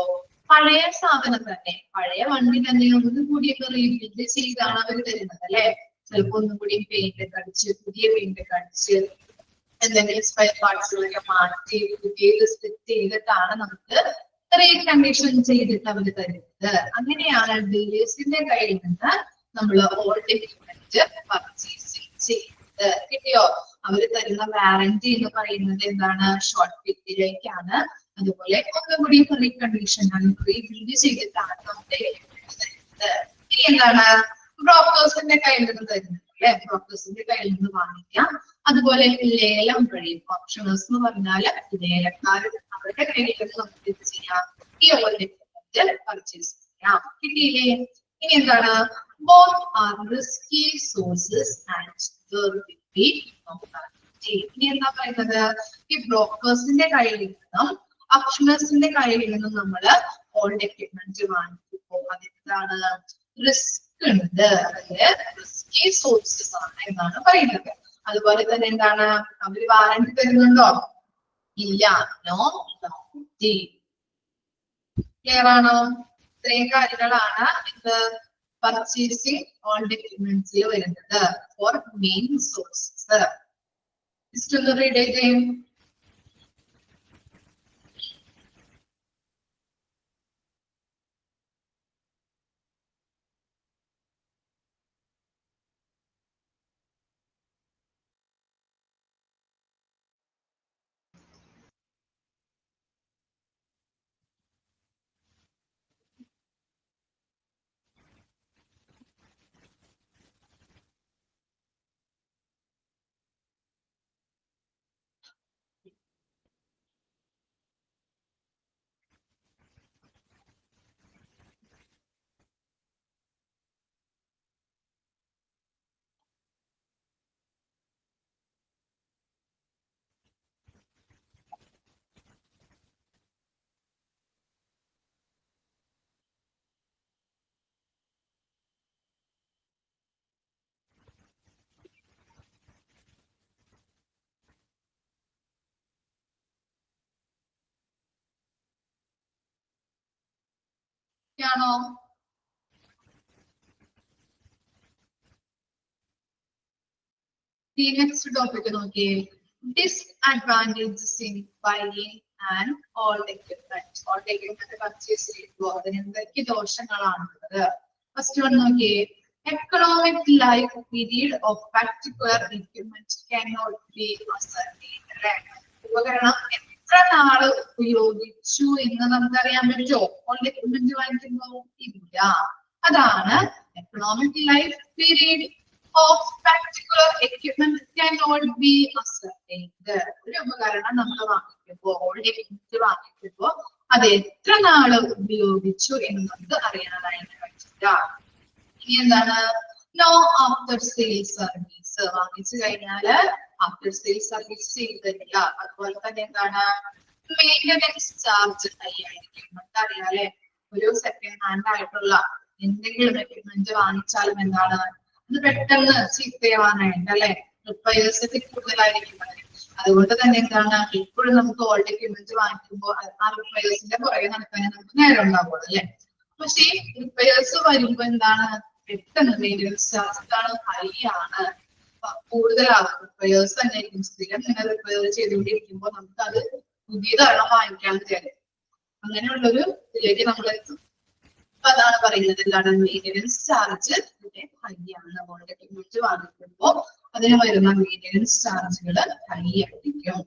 പഴയ സാധനം തന്നെ, പഴയ വണ്ടി തന്നെ ഒന്നും കൂടിയൊക്കെ റീബിൽഡ് ചെയ്താണ് അവർ തരുന്നത് അല്ലെ? ചിലപ്പോ ഒന്നും കൂടി പെയിന്റ് ഒക്കെ അടിച്ച്, പുതിയ പെയിന്റ് ഒക്കെ അടിച്ച്, എന്തെങ്കിലും സ്പെയർ പാർട്സുകളൊക്കെ മാറ്റി പുതിയത് സെറ്റ് ചെയ്തിട്ടാണ് നമുക്ക് റീകണ്ടീഷൻ ചെയ്തിട്ട് അവർ തരുന്നത്. അങ്ങനെയാണ് ഡീലേഴ്സിന്റെ കയ്യിൽ നിന്ന് നമ്മൾ ഓൾഡ് എക്യുപ്മെന്റ് പർച്ചേസിങ് ചെയ്യുന്നത്. കിട്ടിയോ? അവര് തരുന്ന വാറന്റി എന്ന് പറയുന്നത് എന്താണ്? ഷോർട്ട് പീരീഡിലേക്കാണ്. അതുപോലെ ഒന്നുകൂടി റീകണ്ടീഷൻ ആണ്, റീബിൽഡ് ചെയ്തിട്ടാണ് നമ്മുടെ തരുന്നത്. ഇനി എന്താണ് ബ്രോക്കേഴ്സിന്റെ കയ്യിൽ നിന്ന് തരുന്നത് അല്ലെ? ബ്രോക്കേഴ്സിന്റെ കയ്യിൽ നിന്ന് വാങ്ങിക്കാം. അതുപോലെ ലേലം വഴി, ഓപ്ഷനേഴ്സ് എന്ന് പറഞ്ഞാല് ലേലക്കാർ, അവരുടെ കയ്യിൽ നിന്ന് നമുക്ക് ഇത് ചെയ്യാം, ഈ ഓൾഡ് എക്യുപ്മെന്റ് പർച്ചേസ് ചെയ്യാം. കിട്ടിയില്ലേ? ഇനി എന്താണ് both are risky sources and there will be no guarantee. ഇനി എന്താ പറയുന്നത്? ഈ ബ്രോക്കേഴ്സിന്റെ കയ്യിൽ നിന്നും ഓപ്ഷനേഴ്സിന്റെ കയ്യിൽ നിന്നും നമ്മള് ഓൾഡ് എക്യുപ്മെന്റ് വാങ്ങിക്കുമ്പോൾ അതെന്താണ് റിസ്ക് ഉണ്ട്, അതായത് റിസ്കി സോഴ്സസ് ആണ് എന്നാണ് പറയുന്നത്. അതുപോലെ തന്നെ എന്താണ് അവര് വാറന്റി തരുന്നുണ്ടോ? ഇല്ല. No warranty. ക്ലിയർ ആണോ? ഇത്രയും കാര്യങ്ങളാണ് ഇത് പർച്ചേസിംഗ് ഓൾഡ് എക്യുപ്മെന്റ്സിൽ വരുന്നത് ഫോർ മെയിൻ സോഴ്സസ്. ജസ്റ്റ് ഒന്ന് റീഡ് ചെയ്തേ. ആണോ? The next topic നോക്കിയേ. Disadvantages in buying and old equipment. Old equipment purchase ചെയ്യുമ്പോൾ അതിന് എന്തൊക്കെ ദോഷങ്ങളാണുള്ളത്? ഫസ്റ്റ് വൺ നോക്കിയേ. Economic life period of particular equipment cannot be ascertained. അല്ലെ, ഉപകരണം എത്ര നാള് ഉപയോഗിച്ചു എന്ന് നമുക്കറിയാൻ പറ്റുമോ? ഓൾഡ് എക്യുപ്മെന്റ് വാങ്ങിക്കുമ്പോൾ ഇല്ല. അതാണ് economic life period of particular equipment cannot be ascertained. ഒരു ഉപകരണം നമ്മൾ വാങ്ങിക്കുമ്പോൾ, ഓൾഡ് എക്യുപ്മെന്റ് വാങ്ങിക്കുമ്പോൾ അത് എത്ര നാള് ഉപയോഗിച്ചു എന്ന് നമുക്ക് അറിയാനായിട്ട് പറ്റില്ല. ഇനി എന്താണ്? No after sale service. വാങ്ങിച്ചു കഴിഞ്ഞാല് ആഫ്റ്റർ സെയിൽ സർവീസ് ചെയ്ത് തരില്ല. അതുപോലെ തന്നെ എന്താണ്? മെയിൻ്റനൻസ് ചാർജ് ഹൈ ആയിരിക്കും. നമുക്കറിയാലേ, ഒരു സെക്കൻഡ് ഹാൻഡ് ആയിട്ടുള്ള എന്തെങ്കിലും എക്യുപ്മെന്റ് വാങ്ങിച്ചാലും എന്താണ് അത് പെട്ടെന്ന് ചീത്തയാവാനായിട്ട് അല്ലെ, റിപ്പയേഴ്സ് കൂടുതലായിരിക്കും. അതുകൊണ്ട് തന്നെ എന്താണ് എപ്പോഴും നമുക്ക് ഓൾഡ് എക്യുപ്മെന്റ് വാങ്ങിക്കുമ്പോൾ ആ റിപ്പയേഴ്സിന്റെ പുറകെ നടക്കാനേ നമുക്ക് നേരം ഉണ്ടാവുള്ളൂ അല്ലെ. പക്ഷേ റിപ്പയേഴ്സ് വരുമ്പോ എന്താണ് പെട്ടെന്ന് മെയിൻ്റനൻസ് ചാർജ് ഹൈ ആണ്, കൂടുതലാണ്. റിപ്പയേഴ്സ് തന്നെ ആയിരിക്കും. സ്ഥിരം ഇങ്ങനെ റിപ്പയർ ചെയ്തുകൊണ്ടിരിക്കുമ്പോൾ നമുക്ക് അത് പുതിയതാണ് വാങ്ങിക്കാൻ തരും. അങ്ങനെയുള്ളൊരു ഇതിലേക്ക് നമ്മൾ എത്തും. അപ്പൊ അതാണ് പറയുന്നത് എന്താണ് മെയിൻ്റനൻസ് ചാർജ് ഹൈ ആണ്. ഓൾഡ് എക്യുപ്മെന്റ് വാങ്ങിക്കുമ്പോൾ അതിന് വരുന്ന മെയിൻ്റനൻസ് ചാർജുകൾ ഹൈ ആയിരിക്കും.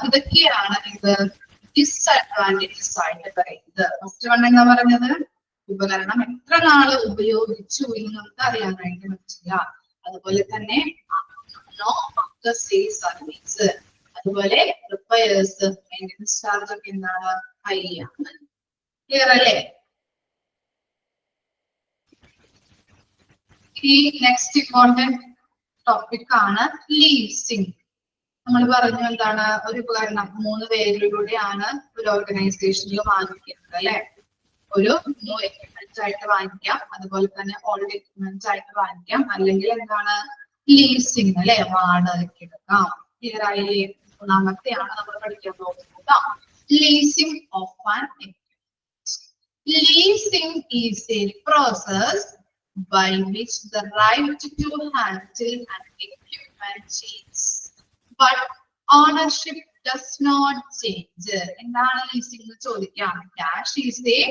ഇതൊക്കെയാണ് ഇത് ഡിസ്അഡ്വാൻറ്റേജസ് ആയിട്ട് പറയുന്നത്. ഫസ്റ്റ് വൺ എന്താ പറഞ്ഞത്? ഉപകരണം എത്ര നാള് ഉപയോഗിച്ചു എന്ന് നമുക്ക് അറിയാനായിട്ട് പറ്റില്ല. അതുപോലെ തന്നെ നോ ആഫ്റ്റർ സെയിൽ സർവീസ്, അതുപോലെ റിപ്പയേഴ്സ്, മെയിൻ്റനൻസ് ചാർജ് ഒക്കെ എന്താണ് ഹൈ ആണ്. ക്ലിയർ അല്ലേ? ഈ നെക്സ്റ്റ് ഇമ്പോർട്ടന്റ് ടോപ്പിക് ആണ് ലീസിംഗ്. നമ്മൾ പറഞ്ഞു എന്താണ് ഒരു ഉപകരണം 3 പേരിലൂടെയാണ് ഒരു ഓർഗനൈസേഷനിൽ വാങ്ങിക്കുന്നത് അല്ലെ. ഒരു ന്യൂ എക്യുപ്മെന്റ് ആയിട്ട് വാങ്ങിക്കാം, അതുപോലെ തന്നെ ഓൾഡ് എക്യുപ്മെന്റ് ആയിട്ട് വാങ്ങിക്കാം, അല്ലെങ്കിൽ എന്താണ് ലീസിംഗ് അല്ലെ, വാടകയ്ക്ക് എടുക്കാം. ക്ലിയർ ആയില്ലേ? മൂന്നാമത്തെയാണ് നമ്മൾ പഠിക്കാൻ പോകുന്നത്. Leasing of an equipment. Leasing is A process by which the right to handle an equipment changes, but ownership does not change. എന്താണ് ലീസിംഗ് എന്ന് ചോദിക്കാം. Cash is a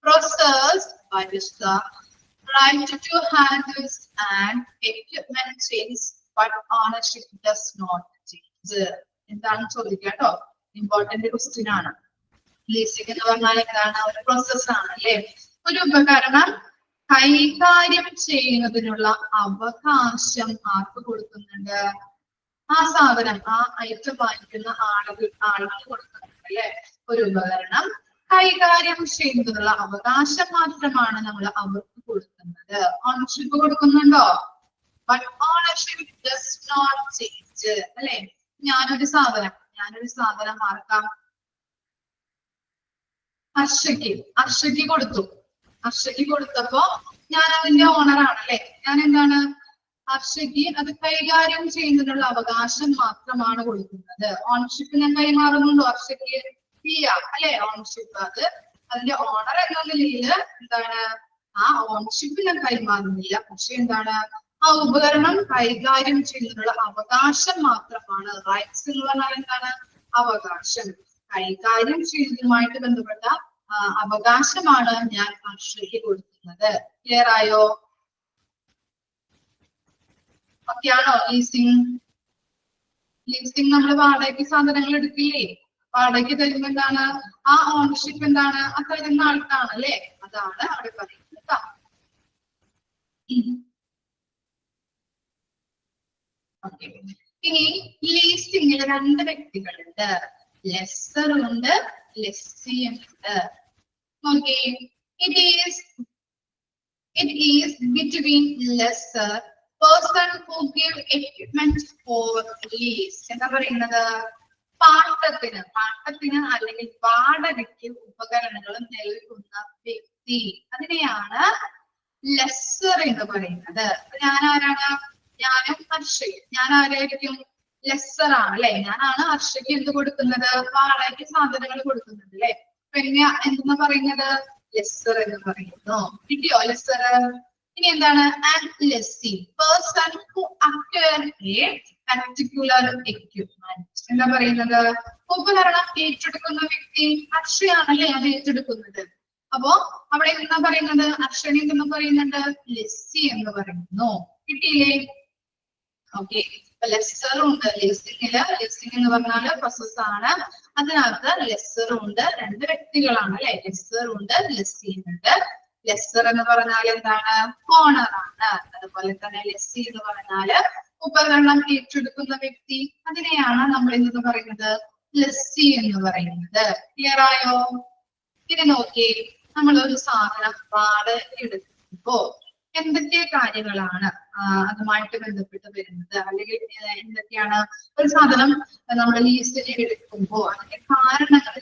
process by which the right to handle an equipment changes, but ownership does not change. എന്താണ് ചോദിക്കുക കേട്ടോ, important question ആണ്. Leasing എന്ന് പറഞ്ഞാൽ എന്താണ്? ഒരു പ്രോസസ് ആണ് അല്ലെ. ഒരു ഉപകരണം കൈകാര്യം ചെയ്യുന്നതിനുള്ള അവകാശം ആർക്ക് കൊടുക്കുന്നുണ്ട്? ആ സാധനം, ആ ഐറ്റം വാങ്ങിക്കുന്ന ആളുകൾ കൊടുക്കുന്നുണ്ട് അല്ലെ. ഒരു ഉപകരണം കൈകാര്യം ചെയ്യുന്നതിനുള്ള അവകാശം മാത്രമാണ് നമ്മൾ അവർക്ക് കൊടുക്കുന്നത്. ഓണർഷിപ്പ് കൊടുക്കുന്നുണ്ടോ? But ownership does not change അല്ലെ. ഞാനൊരു സാധനം ആർക്കാം? അർഷയ്ക്ക് കൊടുത്തു. ഹർഷയ്ക്ക് കൊടുത്തപ്പോ ഞാൻ അതിന്റെ ഓണറാണ് അല്ലെ. ഞാൻ എന്താണ് ഹർഷയ്ക്ക് അത് കൈകാര്യം ചെയ്യുന്നതിനുള്ള അവകാശം മാത്രമാണ് കൊടുക്കുന്നത്. ഓണർഷിപ്പ് ഞാൻ കൈമാറുന്നുണ്ടോ ഹർഷയ്ക്ക്? ഇല്ല അല്ലെ. ഓണർഷിപ്പ് അതിന്റെ ഓണർ എന്ന നിലയിൽ എന്താണ് ആ ഓണർഷിപ്പ് ഞാൻ കൈമാറുന്നില്ല. പക്ഷെ എന്താണ് ആ ഉപകരണം കൈകാര്യം ചെയ്യുന്നതിനുള്ള അവകാശം മാത്രമാണ്. റൈറ്റ്സ് എന്ന് പറഞ്ഞാൽ എന്താണ് അവകാശം. കൈകാര്യം ചെയ്യുന്നതുമായിട്ട് ബന്ധപ്പെട്ട അവകാശമാണ് ഞാൻ ഹർഷയ്ക്ക് കൊടുക്കുന്നത്. ക്ലിയർ ആയോ? ഓക്കെ ആണോ? ലീസിംഗ് നമ്മൾ വാടകയ്ക്ക് സാധനങ്ങൾ എടുക്കില്ലേ? വാടകയ്ക്ക് തരുമ്പോ എന്താണ് ആ ഓണർഷിപ്പ് എന്താണ് ആ തരുന്ന ആൾക്കാണ് അല്ലെ. അതാണ് അവിടെ പറയുന്നത്. ഓക്കെ. ഇനി ലീസിംഗിൽ രണ്ട് വ്യക്തികളുണ്ട്. ലെസ്സറും ഉണ്ട് ലെസ്സിയും ഉണ്ട്. Okay. It is between lesser person who give equipment for lease. എന്താ പറയുന്നത്? പാട്ടത്തിന് അല്ലെങ്കിൽ വാടകയ്ക്ക് ഉപകരണങ്ങൾ നൽകുന്ന വ്യക്തി, അതിനെയാണ് ലെസ്സർ എന്ന് പറയുന്നത്. ഞാൻ ആരാണ്? ഞാനും ഹർഷയും. ഞാൻ ആരായിരിക്കും? ലെസ്സർ ആണ് അല്ലെ. ഞാനാണ് ഹർഷയ്ക്ക് എന്ത് കൊടുക്കുന്നത്? വാടകയ്ക്ക് സാധനങ്ങൾ കൊടുക്കുന്നത് അല്ലെ. പിന്നെ എന്തെന്ന് പറയുന്നത്? ലെസ്സർ എന്ന് പറയുന്നു. കിട്ടിയോ ലെസ്സർ? ഇനി എന്താണ്? And lessee person who acquire A particular equipment. എന്താ പറയുന്നത്? ഉപകരണം ഏറ്റെടുക്കുന്ന വ്യക്തി ഹർഷയാണല്ലേ അത് ഏറ്റെടുക്കുന്നത്. അപ്പോ അവിടെ എന്താ പറയുന്നത്? ഹർഷനെ എന്തെന്ന് പറയുന്നുണ്ട്? ലെസ്സി എന്ന് പറയുന്നു. കിട്ടിയില്ലേ? ഓക്കെ. ലെസ്സറും ഉണ്ട് ലെസ്സിങ്ങില്. ലെസ്സിങ് എന്ന് പറഞ്ഞാല് പ്രോസസ് ആണ്. അതിനകത്ത് ലെസ്സറും ഉണ്ട്. രണ്ട് വ്യക്തികളാണ് അല്ലെ. ലെസ്സറും ഉണ്ട് ലെസ്സിയും ഉണ്ട്. ലെസ്സർ എന്ന് പറഞ്ഞാൽ എന്താണ്? ഓണർ ആണ്. അതുപോലെ തന്നെ ലെസ്സി എന്ന് പറഞ്ഞാല് ഉപകരണം ഏറ്റെടുക്കുന്ന വ്യക്തി. അതിനെയാണ് നമ്മൾ എന്ന് പറയുന്നത്? ലെസ്സി എന്ന് പറയുന്നത്. ക്ലിയർ ആയോ? ഇനി നോക്കി, നമ്മൾ ഒരു സാധനം വാടകയ്ക്ക് എടുക്കുമ്പോ എന്തൊക്കെ കാര്യങ്ങളാണ് അതുമായിട്ട് ബന്ധപ്പെട്ട് വരുന്നത്, അല്ലെങ്കിൽ എന്തൊക്കെയാണ് ഒരു സാധനം നമ്മൾ ലീസിന് എടുക്കുമ്പോ അതിന്റെ കാരണങ്ങൾ,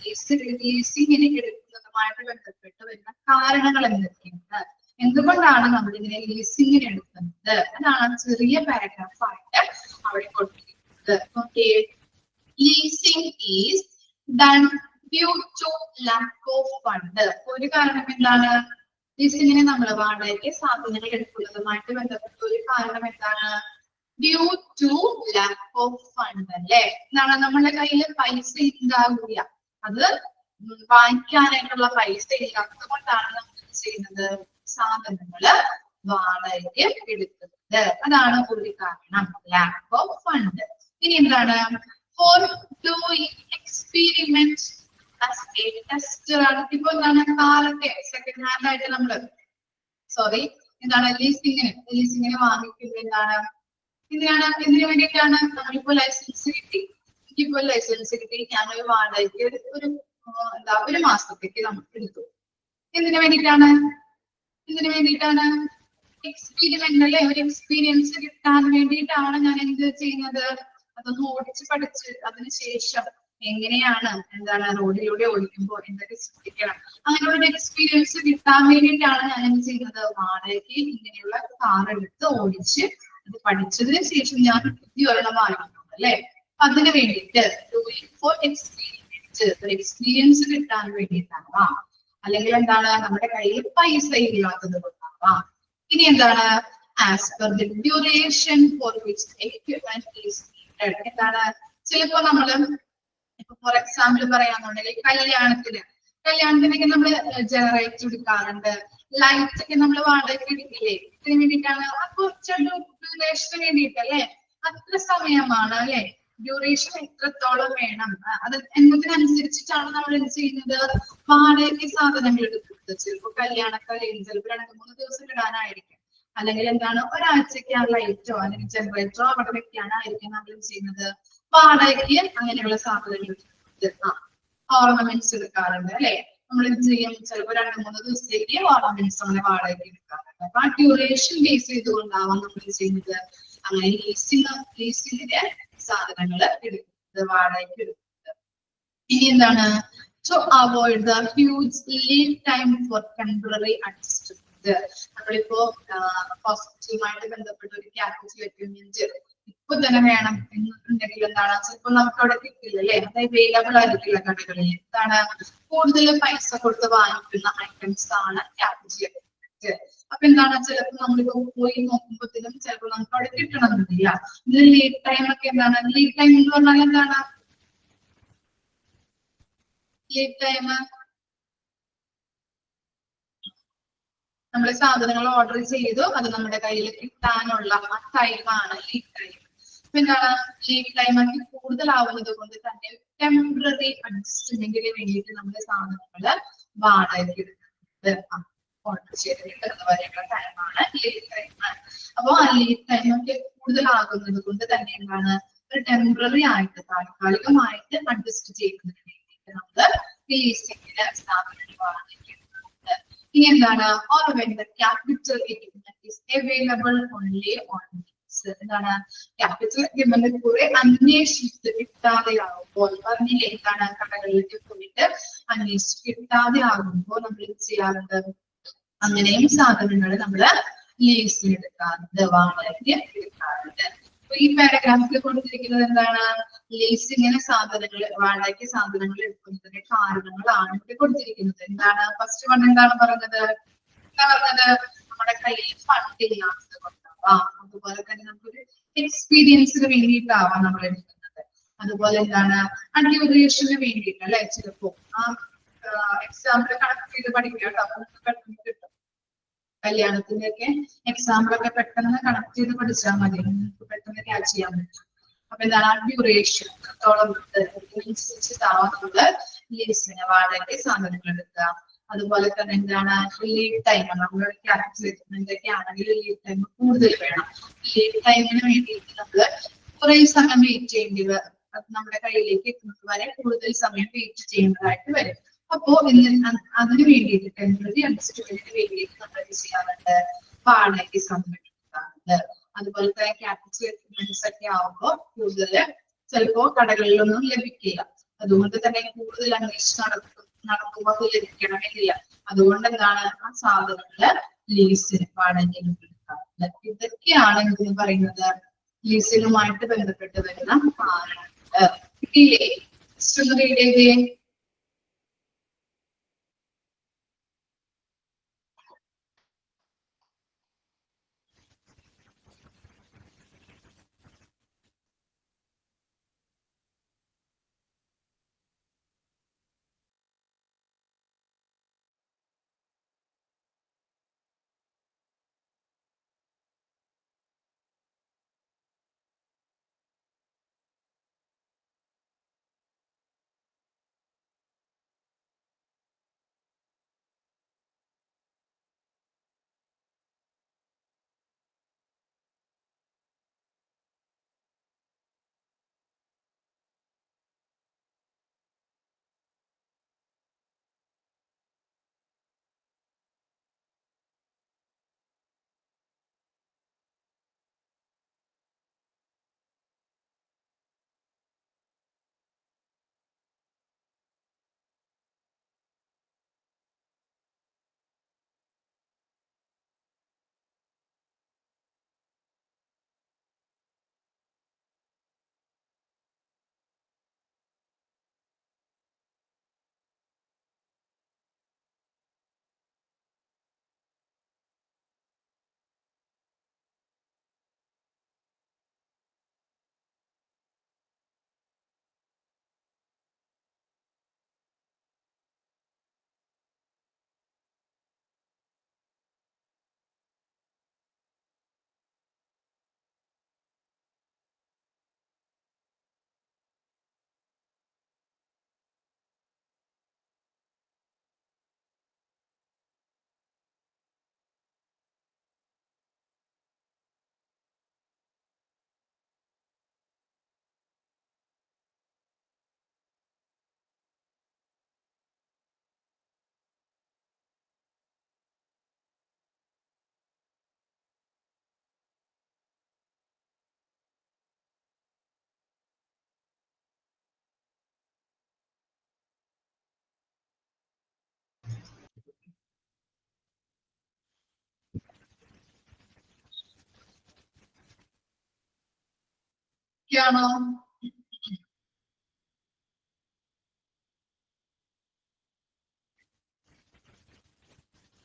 ലീസിങ്ങിന് എടുക്കുന്നതുമായിട്ട് ബന്ധപ്പെട്ട് വരുന്ന കാരണങ്ങൾ എന്തൊക്കെയാണ്, എന്തുകൊണ്ടാണ് നമ്മൾ ഇങ്ങനെ ലീസിങ്ങിന് എടുക്കുന്നത്, അതാണ് ചെറിയ പാരഗ്രാഫ് ആയിട്ട് അവിടെ കൊടുത്തിരിക്കുന്നത്. Okay. Leasing is done due to lack of fund. ഒരു കാരണം എന്താണ്? ലീസിങ്ങിന് നമ്മൾ വാടകയ്ക്ക് സാധനങ്ങൾ എടുക്കുന്നതുമായിട്ട് ബന്ധപ്പെട്ട ഒരു കാരണം എന്താണ്? Due to lack of fund അല്ലെ. എന്താണ്? നമ്മുടെ കയ്യിൽ പൈസ ഉണ്ടാവില്ല, അത് വാങ്ങിക്കാനായിട്ടുള്ള പൈസ ഇല്ലാത്തത് കൊണ്ടാണ് നമ്മൾ ചെയ്യുന്നത്, സാധനങ്ങള് വാടകയ്ക്ക് എടുക്കുന്നത്. അതാണ് ഒരു കാരണം, ലാക്ക് ഓഫ് ഫണ്ട്. ഇനി എന്താണ്? ഫോർ ഡൂയിങ് എക്സ്പീരിമെന്റ് ഇപ്പൊ എന്താണ്? കാലത്തെ സെക്കൻഡ് ഹാൻഡ് ആയിട്ട് നമ്മള് എന്താണ് ലീസിങ്ങിന് വാങ്ങിക്കുന്നത് എന്താണ്? എന്തിനു വേണ്ടിയിട്ടാണ്? നമ്മളിപ്പോ ലൈസൻസ് കിട്ടി, എനിക്കിപ്പോ ലൈസൻസ് കിട്ടി, ഞാനൊരു വാടകയ്ക്ക് ഒരു മാസത്തേക്ക് നമ്മൾ എടുത്തു. എന്തിനു വേണ്ടിയിട്ടാണ്? എക്സ്പീരിമെന്റ് അല്ലെ, ഒരു എക്സ്പീരിയൻസ് കിട്ടാൻ വേണ്ടിയിട്ടാണ് ഞാൻ എന്ത് ചെയ്യുന്നത്? അതൊന്ന് ഓടിച്ച് പഠിച്ച് അതിനുശേഷം എങ്ങനെയാണ് റോഡിലൂടെ ഓടിക്കുമ്പോൾ എന്തൊക്കെ ശ്രദ്ധിക്കണം, അങ്ങനെ ഒരു എക്സ്പീരിയൻസ് കിട്ടാൻ വേണ്ടിയിട്ടാണ് ഞാൻ എന്ത് ചെയ്യുന്നത്? വാടകയ്ക്ക് ഇങ്ങനെയുള്ള കാർ എടുത്ത് ഓടിച്ച് അത് പഠിച്ചതിന് ശേഷം ഞാൻ പുതിയ ഒരെണ്ണം വാങ്ങിക്കുന്നു അല്ലെ. അതിന് വേണ്ടിയിട്ട് ഫോർ എക്സ്പീരിയൻസ്, ഒരു എക്സ്പീരിയൻസ് കിട്ടാൻ വേണ്ടിയിട്ടാവാം, അല്ലെങ്കിൽ എന്താണ്? നമ്മുടെ കയ്യിൽ പൈസ ഇല്ലാത്തത് കൊണ്ടാവാം. ഇനി എന്താണ്? As per the duration for which equipment is needed. എന്താണ്? ചിലപ്പോ നമ്മള് ഫോർ എക്സാമ്പിൾ പറയാന്നുണ്ടെങ്കിൽ കല്യാണത്തിനൊക്കെ നമ്മള് ജനറേറ്റർ എടുക്കാറുണ്ട്, ലൈറ്റ് ഒക്കെ നമ്മൾ വാടകയ്ക്ക് എടുക്കില്ലേ? ഇതിന് വേണ്ടിയിട്ടാണ്. അപ്പൊ ഡ്യൂറേഷന് വേണ്ടിയിട്ടല്ലേ, അത്ര സമയമാണ് അല്ലെ, ഡ്യൂറേഷൻ എത്രത്തോളം വേണം, അത് എന്നതിനനുസരിച്ചിട്ടാണ് നമ്മൾ എന്ത് ചെയ്യുന്നത്? വാടകയ്ക്ക് സാധനങ്ങൾ എടുക്കുന്നത്. ചിലപ്പോ കല്യാണക്കാരെയും ചിലപ്പോൾ 2-3 ദിവസം ഇടാനായിരിക്കും, അല്ലെങ്കിൽ എന്താണ് ഒരാഴ്ചയ്ക്ക് ആ ലൈറ്റോ അല്ലെങ്കിൽ ജനറേറ്ററോ അവിടെ വെക്കാനായിരിക്കും നമ്മൾ എന്ത് ചെയ്യുന്നത്? വാടകയ്ക്ക് അങ്ങനെയുള്ള സാധനങ്ങൾ ഓർണമെന്റ്സ് എടുക്കാറുണ്ട് അല്ലെ. നമ്മൾ എന്ത് ചെയ്യും? ചിലപ്പോൾ 2-3 ദിവസത്തേക്ക് ഓർണമെന്റ്സ് അങ്ങനെ വാടകയ്ക്ക് എടുക്കാറുണ്ട്. അപ്പൊ ആ ഡ്യൂറേഷൻ ബേസ് ചെയ്തുകൊണ്ടാവാം നമ്മൾ ചെയ്യുന്നത് അങ്ങനെ ലീസിങ്ങിന്റെ സാധനങ്ങൾ എടുക്കുന്നത്, വാടകയ്ക്ക് എടുക്കുന്നത്. ഇനി എന്താണ്? to avoid the huge lead time for temporary adjustment. നമ്മളിപ്പോ ഹോസ്പിറ്റലുമായിട്ട് ബന്ധപ്പെട്ട ഒരു ക്യാപിറ്റൽ എക്യുപ്മെന്റ് ഇപ്പൊ തന്നെ വേണം എന്നുണ്ടെങ്കിൽ എന്താണ് ചിലപ്പോൾ നമുക്ക് അവിടെ കിട്ടില്ല അല്ലെ, അത് അവൈലബിൾ ആയിരിക്കില്ല കടകളിൽ. എന്താണ് കൂടുതൽ പൈസ കൊടുത്ത് വാങ്ങിക്കുന്ന ഐറ്റംസ് ആണ് ക്യാപിറ്റൽ എക്യുപ്മെന്റ്. അപ്പൊ എന്താണ് ചിലപ്പോൾ നമ്മളിപ്പോ പോയി നോക്കുമ്പോഴത്തേനും ചിലപ്പോൾ നമുക്ക് അവിടെ കിട്ടണമെന്നില്ല. ഇതിന് ലീഡ് ടൈം ഒക്കെ എന്താണ്, ലീഡ് ടൈം എന്ന് പറഞ്ഞാൽ എന്താണ് ലീഡ് ടൈം? നമ്മൾ സാധനങ്ങൾ ഓർഡർ ചെയ്തു, അത് നമ്മുടെ കയ്യിൽ കിട്ടാനുള്ള ആ ടൈമാണ് ലീഡ് ടൈം. അപ്പൊ എന്താണ് ലീഡ് ടൈം ഒക്കെ കൂടുതലാവുന്നത് കൊണ്ട് തന്നെ ടെമ്പററി അഡ്ജസ്റ്റ്മെന്റിന് വേണ്ടിയിട്ട് നമ്മുടെ സാധനങ്ങൾ വാടകയ്ക്ക് എടുക്കുന്നത് ഓർഡർ ചെയ്ത് കിട്ടുന്ന വരെയുള്ള ടൈമാണ് ലീഡ് ടൈം. അപ്പൊ ആ ലീഡ് ടൈം ഒക്കെ കൂടുതലാകുന്നത് കൊണ്ട് തന്നെ എന്താണ് ഒരു ടെമ്പററി ആയിട്ട് താൽക്കാലികമായിട്ട് അഡ്ജസ്റ്റ് ചെയ്യുന്നതിന് വേണ്ടിയിട്ട് നമ്മൾ ലീസിങ്ങിന് സാധനങ്ങൾ വാടകയ്ക്ക്. ഇനി എന്താണ് or when the capital equipment is available only on lease. എന്താണ് ക്യാപിറ്റൽ എക്യുപ്മെന്റ് കുറെ അന്വേഷിച്ച് കിട്ടാതെയാകുമ്പോൾ പറഞ്ഞില്ലേ, എന്താണ് കടകളിലേക്ക് പോയിട്ട് അന്വേഷിച്ച് കിട്ടാതെ ആകുമ്പോൾ നമ്മൾ എന്ത് ചെയ്യാറുണ്ട്, അങ്ങനെയും സാധനങ്ങൾ നമ്മൾ ലീസിന് എടുക്കാറുണ്ട്, വാടകയ്ക്ക് എടുക്കാറുണ്ട്. അപ്പൊ ഈ പാരഗ്രാഫിൽ കൊടുത്തിരിക്കുന്നത് എന്താണ്, ലീസിങ്ങിന് സാധനങ്ങൾ വാടകയ്ക്ക് സാധനങ്ങൾ എടുക്കുന്നതിന്റെ കാരണങ്ങളാണ് ഇവിടെ കൊടുത്തിരിക്കുന്നത്. എന്താണ് ഫസ്റ്റ് വൺ എന്താണ് പറഞ്ഞത്, നമ്മുടെ കയ്യിൽ ഫണ്ട് ഇല്ലാത്തത് കൊണ്ടാവാം, അതുപോലെ തന്നെ നമുക്കൊരു എക്സ്പീരിയൻസിന് വേണ്ടിയിട്ടാവാം നമ്മൾ എടുക്കുന്നത്. അതുപോലെ എന്താണ് ഡ്യൂറേഷന് വേണ്ടിയിട്ട് അല്ലെ, ചിലപ്പോ ആ എക്സാമ്പിൾ കണക്ട് ചെയ്ത് പഠിക്കുക കേട്ടോ, പെട്ടെന്ന് കിട്ടും. കല്യാണത്തിന്റെ ഒക്കെ എക്സാമ്പിൾ ഒക്കെ പെട്ടെന്ന് കണക്ട് ചെയ്ത് പഠിച്ചാൽ മതി, നിങ്ങൾക്ക് പെട്ടെന്ന് ക്യാച്ച് ചെയ്യാൻ പറ്റും. അപ്പൊ എന്താണ് ഡ്യൂറേഷൻ എത്രത്തോളം അനുസരിച്ചിട്ടാവുന്നത് ലീസിന് വാടകയ്ക്ക് സാധനങ്ങൾ എടുക്കുക. അതുപോലെ തന്നെ എന്താണ് ലീഡ് ടൈം, നമ്മുടെ ക്യാപിറ്റൽ എക്യുപ്മെന്റ് ഒക്കെ ആണെങ്കിൽ ലീഡ് ടൈം കൂടുതൽ വേണം. ലീഡ് ടൈമിന് വേണ്ടിയിട്ട് നമ്മൾ കുറെ സമയം വെയിറ്റ് ചെയ്യേണ്ടി വരും, നമ്മുടെ കയ്യിലേക്ക് എത്തുന്നത് വരെ കൂടുതൽ സമയം വെയിറ്റ് ചെയ്യേണ്ടതായിട്ട് വരും. അപ്പോ അതിന് വേണ്ടിയിട്ട് ടെമ്പററി അഡ്ജസ്റ്റ്മെന്റിന് വേണ്ടിയിട്ട് നമ്മൾ എന്ത് ചെയ്യാറുണ്ട്, വാടകയ്ക്ക് സാധനങ്ങൾ എടുക്കാറുണ്ട്. അതുപോലെ തന്നെ ക്യാപിറ്റൽ എക്യുപ്മെന്റ്സ് ഒക്കെ ആവുമ്പോൾ കൂടുതൽ ചിലപ്പോ കടകളിലൊന്നും ലഭിക്കില്ല, അതുകൊണ്ട് തന്നെ കൂടുതൽ അന്വേഷണം നടക്കുമ്പോൾ അത് ലഭിക്കണമെന്നില്ല. അതുകൊണ്ട് എന്താണ് ആ സാധനങ്ങള് ലീസിന് വാടകയ്ക്ക് എടുക്കാറുണ്ട്. ഇതൊക്കെയാണ് എന്ന് പറയുന്നത് ലീസിനുമായിട്ട് ബന്ധപ്പെട്ട് വരുന്ന കാരണങ്ങള്. കിട്ടിയില്ലേ? ആണോ?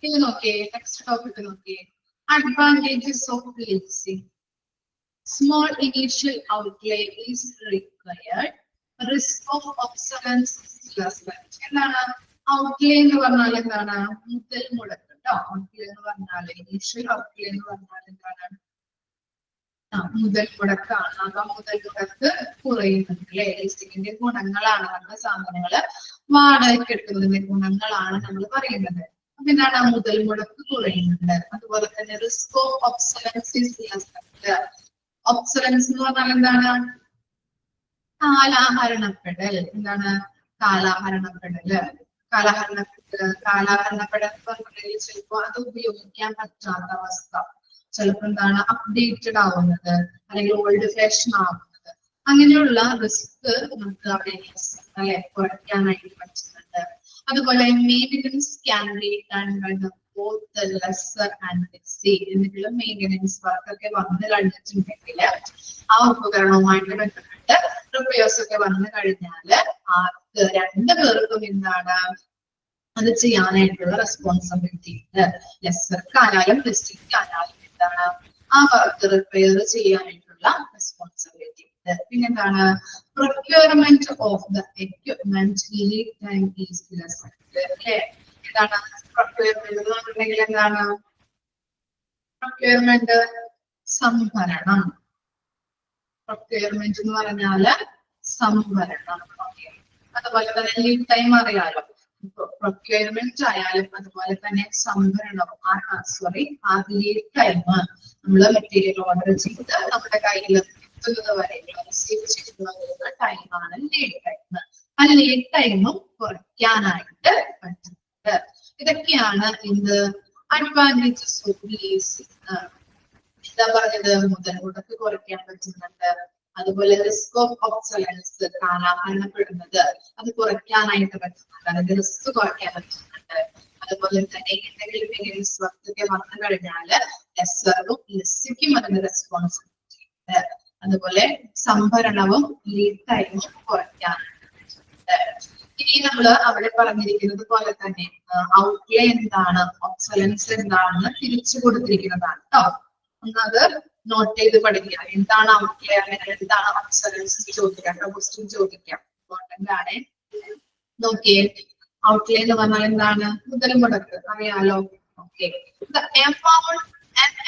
ഇത് നോക്കിയേ, നെക്സ്റ്റ് ടോപ്പിക് നോക്കിയേ. Advantages of leasing. Small initial outlay is required. Risk of obsolescence is less. എന്താണ് ഔട്ട്ലേ എന്ന് പറഞ്ഞാൽ? എന്താണ് മുതൽ മുടക്ക് കേട്ടോ. ഔട്ട്ലേ എന്ന് പറഞ്ഞാൽ ഇനീഷ്യൽ ഔട്ട്ലേ എന്ന് പറഞ്ഞാൽ എന്താണ്? മുതൽ മുടക്കാണ്. അപ്പൊ മുതൽ മുടക്ക് കുറയുന്നുണ്ട് അല്ലെ. ലീസിങ്ങിന്റെ ഗുണങ്ങളാണ് നമ്മുടെ സാധനങ്ങള് വാടകയ്ക്ക് എടുക്കുന്നതിന്റെ ഗുണങ്ങളാണ് നമ്മൾ പറയുന്നത്. അപ്പൊ എന്താണ് മുതൽ മുടക്ക് കുറയുന്നുണ്ട്. അതുപോലെ തന്നെ risk of obsolescence is less. Obsolescence എന്ന് പറഞ്ഞാൽ എന്താണ്? കാലാഹരണപ്പെടൽ. എന്താണ് കാലാഹരണപ്പെടല്? കാലാഹരണപ്പെടൽ പറഞ്ഞാൽ ചിലപ്പോ അത് ഉപയോഗിക്കാൻ പറ്റാത്ത അവസ്ഥ, ചിലപ്പോ എന്താണ് അപ്ഡേറ്റഡ് ആവുന്നത് അല്ലെങ്കിൽ ഓൾഡ് ഫാഷൻ ആവുന്നത്, അങ്ങനെയുള്ള റിസ്ക് നമുക്ക് അവിടെ അല്ലെ കുറയ്ക്കാനായിട്ട് പറ്റുന്നുണ്ട്. അതുപോലെ maintenance can be done by both the lesser and the busy. എന്തെങ്കിലും മെയിൻ്റെനൻസ് വർക്ക് ഒക്കെ വന്നു കഴിഞ്ഞിട്ടുണ്ടെങ്കിൽ ആ ഉപകരണവുമായിട്ട് ബന്ധപ്പെട്ട് റിപ്പയേഴ്സ് ഒക്കെ വന്നു കഴിഞ്ഞാല് ആർക്ക് രണ്ടു പേർക്കും എന്താണ് അത് ചെയ്യാനായിട്ടുള്ള റെസ്പോൺസിബിലിറ്റി ഉണ്ട്. ലെസ്സർക്കായാലും ബെസ്സിക്കായാലും എന്താണ് ആ വർക്ക് റിപ്പയർ ചെയ്യാനായിട്ടുള്ള റെസ്പോൺസിബിലിറ്റി ഉണ്ട്. പിന്നെന്താണ് procurement of the equipment lead time is less. അല്ലേ? എന്താണ് പ്രൊക്യൂർമെന്റ് എന്ന് പറഞ്ഞിട്ടുണ്ടെങ്കിൽ? എന്താണ് പ്രൊക്യൂർമെന്റ്? സംഭരണം. പ്രൊക്യൂർമെന്റ് എന്ന് പറഞ്ഞാല് സംഭരണം. ഓക്കെ. അതുപോലെ തന്നെ ലീഡ് ടൈം അറിയാലോ. പ്രൊക്യൂർമെന്റ് ആയാലും അതുപോലെ തന്നെ സംഭരണം ആ ലീഡ് ടൈം നമ്മള് മെറ്റീരിയൽ ഓർഡർ ചെയ്ത് നമ്മുടെ കയ്യിൽ എത്തുന്നത് വരെ റിസീവ് ചെയ്യുന്ന ടൈമാണ് ലീഡ് ടൈം. ആ ലീഡ് ടൈമും കുറയ്ക്കാനായിട്ട് പറ്റുന്നുണ്ട്. ഇതൊക്കെയാണ് എന്ത് അഡ്വാൻറ്റേജസ് ഓഫ് ലീസിംഗ്. എന്താ പറഞ്ഞത്? മുതൽ മുടക്ക് കുറയ്ക്കാൻ പറ്റുന്നുണ്ട്. അതുപോലെ റിസ്ക് ഓഫ് ഒബ്സലൻസ്, കാലാഹരണപ്പെടുന്നത്, അത് കുറയ്ക്കാനായിട്ട് പറ്റുന്നുണ്ട്. അതിന്റെ റിസ്ക് കുറയ്ക്കാൻ പറ്റുന്നുണ്ട്. അതുപോലെ തന്നെ എന്തെങ്കിലും മെയിൻ്റെനൻസ് വർക്ക് ഒക്കെ വന്നു കഴിഞ്ഞാല് ലെസ്സറും ലെസ്സിക്കും അതിന്റെ റെസ്പോൺസിബിലിറ്റി ഉണ്ട്. അതുപോലെ സംഭരണവും ലീഡ് ടൈമും കുറയ്ക്കാനായിട്ട് പറ്റുന്നുണ്ട്. ഇനി നമ്മള് അവിടെ പറഞ്ഞിരിക്കുന്നത് പോലെ തന്നെ ഔട്ട്ലേ എന്താണ്, ഒബ്സലൻസ് എന്താണെന്ന് തിരിച്ചു കൊടുത്തിരിക്കുന്നതാണ് കേട്ടോ. ഒന്നത് നോട്ട് ചെയ്ത് പഠിക്കുക. എന്താണ് ഔട്ട്ലേ, അല്ലെങ്കിൽ എന്താണ് ഒബ്സലൻസ് ചോദിക്കാം. ക്വസ്റ്റ്യൻ ചോദിക്കാം. ഇമ്പോർട്ടന്റ് ആണ്. നോക്കിയേ, ഔട്ട്ലേ എന്ന് പറഞ്ഞാൽ എന്താണ്? മുതൽ മുടക്ക് അറിയാലോ. Okay.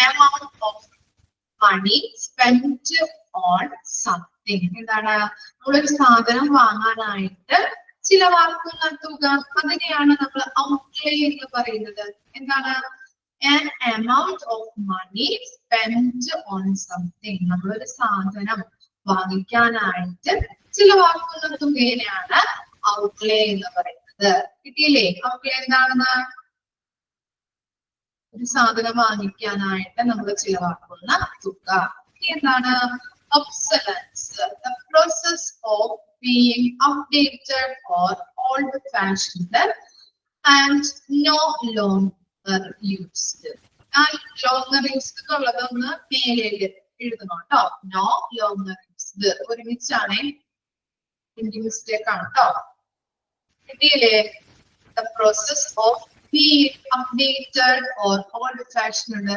amount of money spent on something. എന്താണ്? നമ്മളൊരു സാധനം വാങ്ങാനായിട്ട് ചിലവാക്കുന്ന തുക, അതിനെയാണ് നമ്മൾ ഔട്ട്ലേ എന്ന് പറയുന്നത്. എന്താണ്? an amount of money spent on something. നമ്മളൊരു സാധനം വാങ്ങിക്കാനായിട്ട് ചിലവാക്കുന്ന തുകയാണ് ഔട്ട്ലേ എന്ന് പറയുന്നത്. കിട്ടിയില്ലേ? ഔട്ട്ലേ എന്താണെന്ന്? ഒരു സാധനം വാങ്ങിക്കാനായിട്ട് നമ്മൾ ചിലവാക്കുന്ന തുക. എന്താണ്? obsolescence, the process of being outdated or old-fashioned and no longer used. Longer used ഉള്ളതൊന്ന് മേലേല് എഴുതണം കേട്ടോ. നോ ലോങ്ങർ യൂസ്ഡ് ഒരുമിച്ചാണ്, മിസ്റ്റേക്ക് ആണ് കേട്ടോ. കിട്ടിയില്ലേ? the process of being updated or old-fashioned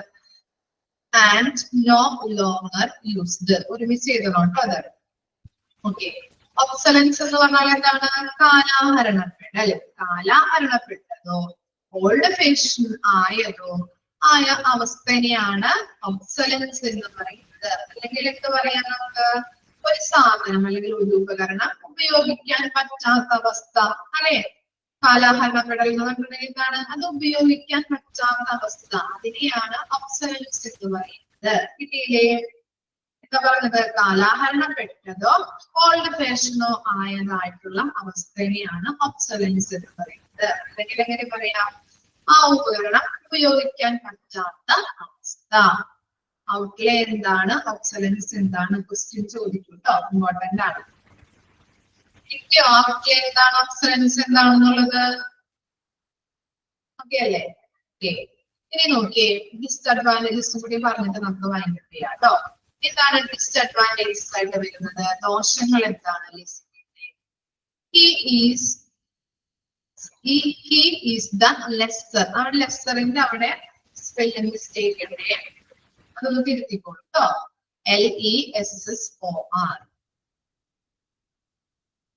and no longer used ഒരുമിച്ച് എഴുതണം കേട്ടോ അത്. ഓക്കെ. ഒബ്സലൻസ് എന്ന് പറഞ്ഞാൽ എന്താണ്? കാലാഹരണപ്പെടൽ. കാലാഹരണപ്പെട്ടതോ ഓൾഡ് ഫാഷൻ ആയതോ ആയ അവസ്ഥനെയാണ് ഒബ്സലൻസ് എന്ന് പറയുന്നത്. അല്ലെങ്കിൽ എന്ത് പറയാം നമുക്ക്? ഒരു സാധനം അല്ലെങ്കിൽ ഒരു ഉപകരണം ഉപയോഗിക്കാൻ പറ്റാത്ത അവസ്ഥ. അല്ലെ? കാലാഹരണപ്പെടൽ എന്ന് പറഞ്ഞിട്ടുണ്ടെങ്കിൽ എന്താണ്? അത് ഉപയോഗിക്കാൻ പറ്റാത്ത അവസ്ഥ. അതിനെയാണ് ഒബ്സലൻസ് എന്ന് പറയുന്നത്. കിട്ടിയില്ലേ? എന്താ പറഞ്ഞത്? കാലാഹരണപ്പെട്ടതോ ഓൾഡ് ഫാഷനോ ആയതായിട്ടുള്ള അവസ്ഥയെയാണ് ഒബ്സലൻസ് എന്ന് പറയുന്നത്. അല്ലെങ്കിൽ എങ്ങനെ പറയാം? ആ ഉപകരണം ഉപയോഗിക്കാൻ പറ്റാത്ത അവസ്ഥ. ഔട്ട്ലേ എന്താണ്? ഒബ്സലൻസ് എന്താണ്? ക്വസ്റ്റ്യൻ ചോദിക്കും കേട്ടോ. ഇമ്പോർട്ടന്റ് ആണ്. കിട്ടിയോ? ഔട്ട്ലേ എന്താണ്, ഒബ്സലൻസ് എന്താണെന്നുള്ളത്? ഓക്കെ അല്ലേ? ഓക്കെ. ഇനി നോക്കിയേ, ഡിസ്അഡ്വാൻറ്റേജസ് കൂടി പറഞ്ഞിട്ട് നമുക്ക് വൈൻഡ് അപ്പ് ചെയ്യാം കേട്ടോ. എന്താണ് ഡിസ്അഡ്വാൻറ്റേജസ് ആയിട്ട് വരുന്നത്? ദോഷങ്ങൾ എന്താണ് ലിസണിങ്ങിന്റെ? He is the lesser. അവിടെ ലെസ്സറിന്റെ അവിടെ സ്പെല്ലിംഗ് മിസ്റ്റേക്ക് ഉണ്ട്, അതൊന്ന് തിരുത്തിക്കോളൂ കേട്ടോ. LESSOR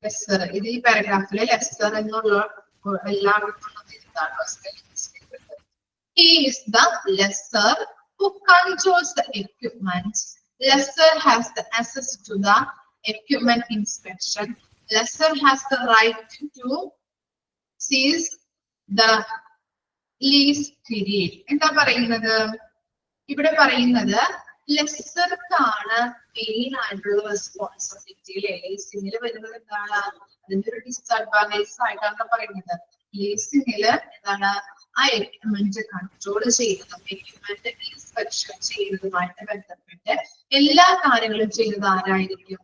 lesser. ഇത് ഈ പാരഗ്രാഫിലെ ലെസ്സർ എന്നുള്ള എല്ലാവർക്കും തിരുത്താണ് സ്പെല്ലിംഗ് മിസ്റ്റേക്ക് ഉണ്ട്. He is the lesser who controls the equipment. Lesser has the access to the equipment inspection. Lesser has the right to seize the lease period. എന്താ പറയുന്നത്? ഇവിടെ പറയുന്നത് ലെസ്സർക്കാണ് മെയിൻ ആയിട്ടുള്ള റെസ്പോൺസിബിലിറ്റി. ലീസിംഗിൽ വരുന്നത് എന്താണ്? അതിന്റെ ഒരു ഡിസ്അഡ്വാൻറ്റേജസ് ആയിട്ടാണ് പറയുന്നത്. ലീസിംഗില് എന്താണ്? ആ എക്യുപ്മെന്റ് കൺട്രോൾ ചെയ്യുന്നതും എക്യുപ്മെന്റ് ഇൻസ്പെക്ഷൻ ചെയ്യുന്നതുമായിട്ട് ബന്ധപ്പെട്ട് എല്ലാ കാര്യങ്ങളും ചെയ്യുന്നത് ആരായിരിക്കും?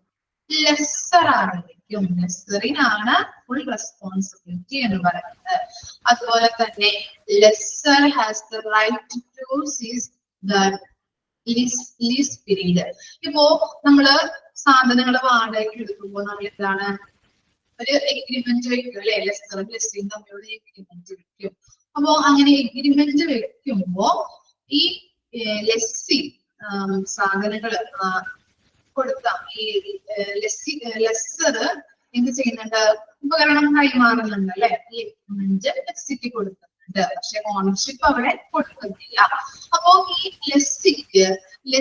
ലെസ്സർ ആയിരിക്കും. ലെസ്സറിനാണ് ഫുൾ റെസ്പോൺസിബിലിറ്റി എന്ന് പറയുന്നത്. അതുപോലെ തന്നെ lessor has the right to cease the lease period. ഇപ്പോ നമ്മള് സാധനങ്ങൾ വാടകയ്ക്ക് എടുക്കുമ്പോൾ നമ്മൾ എന്താണ് ഒരു എഗ്രിമെന്റ് വെക്കും അല്ലെ? ലെസ്സറും ലെസ്സിയും തമ്മിലുള്ള എഗ്രിമെന്റ് വെക്കും. അപ്പോ അങ്ങനെ എഗ്രിമെന്റ് വെക്കുമ്പോ ഈ ലെസ്സി സാധനങ്ങൾ കൊടുക്കാം. ഈ ലെസ്സർ എന്ത് ചെയ്യുന്നുണ്ട്? ഉപകരണം കൈമാറുന്നുണ്ട് അല്ലെ? ഈ എഗ്രിമെന്റ് ലെസ്സിക്ക് കൊടുക്കുന്നുണ്ട്, പക്ഷെ ഓണർഷിപ്പ് അവിടെ കൊടുക്കുന്നില്ല. അപ്പോ ഈ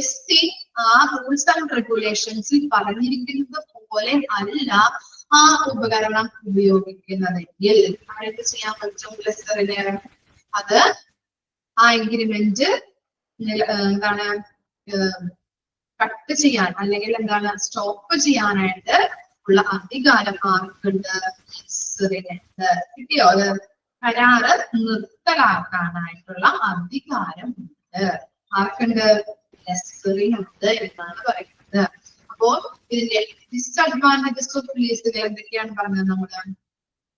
ലെസ്സി ആ റൂൾസ് ആൻഡ് റെഗുലേഷൻസിൽ പറഞ്ഞിരിക്കുന്നത് പോലെ അല്ല ആ ഉപകരണം ഉപയോഗിക്കുന്നതെങ്കിൽ ആയിട്ട് ചെയ്യാൻ പറ്റും ലെസ്സറിന്. അത് ആ എഗ്രിമെന്റ് എന്താണ് കട്ട് ചെയ്യാൻ അല്ലെങ്കിൽ എന്താണ് സ്റ്റോപ്പ് ചെയ്യാനായിട്ട് ഉള്ള അധികാരം ആർക്കുണ്ട്? ലെസ്സറിനുണ്ട്. കിട്ടിയോ? കരാറ് നിർത്തലാക്കാനായിട്ടുള്ള അധികാരമുണ്ട്. ആർക്കുണ്ട്? ലെസ്സറിനുണ്ട് എന്നാണ് പറയുന്നത്. അപ്പോൾ ഇതിന്റെ ഡിസ്അഡ്വാൻറ്റേജസ് ഓഫ് ലീസുകൾ എന്തൊക്കെയാണ് പറഞ്ഞത്? നമ്മള്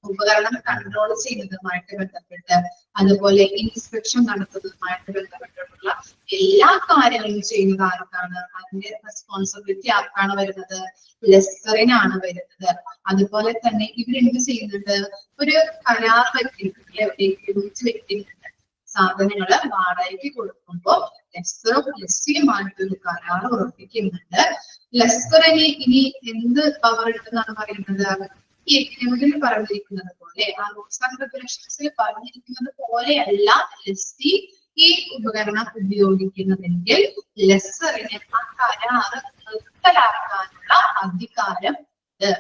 ഉപകരണം കൺട്രോൾ ചെയ്യുന്നതുമായിട്ട് ബന്ധപ്പെട്ട്, അതുപോലെ ഇൻസ്പെക്ഷൻ നടത്തുന്നതുമായിട്ട് ബന്ധപ്പെട്ടിട്ടുള്ള എല്ലാ കാര്യങ്ങളും ചെയ്യുന്നത് ആർക്കാണ്? അതിന്റെ റെസ്പോൺസിബിലിറ്റി ആർക്കാണ് വരുന്നത്? ലെസ്സറിനാണ് വരുന്നത്. അതുപോലെ തന്നെ ഇവരെന്ത് ചെയ്യുന്നുണ്ട്? ഒരു കരാർ വെക്കുന്നുണ്ട്, വെക്കുന്നുണ്ട്. സാധനങ്ങള് വാടകയ്ക്ക് കൊടുക്കുമ്പോൾ ലെസ്സിയുമായിട്ടൊരു കരാർ ഉറപ്പിക്കുന്നുണ്ട്. ലെസ്സറിന് ഇനി എന്ത് പവർ ഉണ്ടെന്നാണ് പറയുന്നത്? ഈ എഗ്രിമെന്റിൽ പറഞ്ഞിരിക്കുന്നത് പോലെ, ആ റൂൾസ് ആൻഡ് റെഗുലേഷൻസിൽ പറഞ്ഞിരിക്കുന്നത് പോലെയല്ല ലെസ്സി ഈ ഉപകരണം ഉപയോഗിക്കുന്നതെങ്കിൽ ലെസ്സറിന് ആ കരാറ് നിർത്തലാക്കാനുള്ള അധികാരം ഉണ്ട്.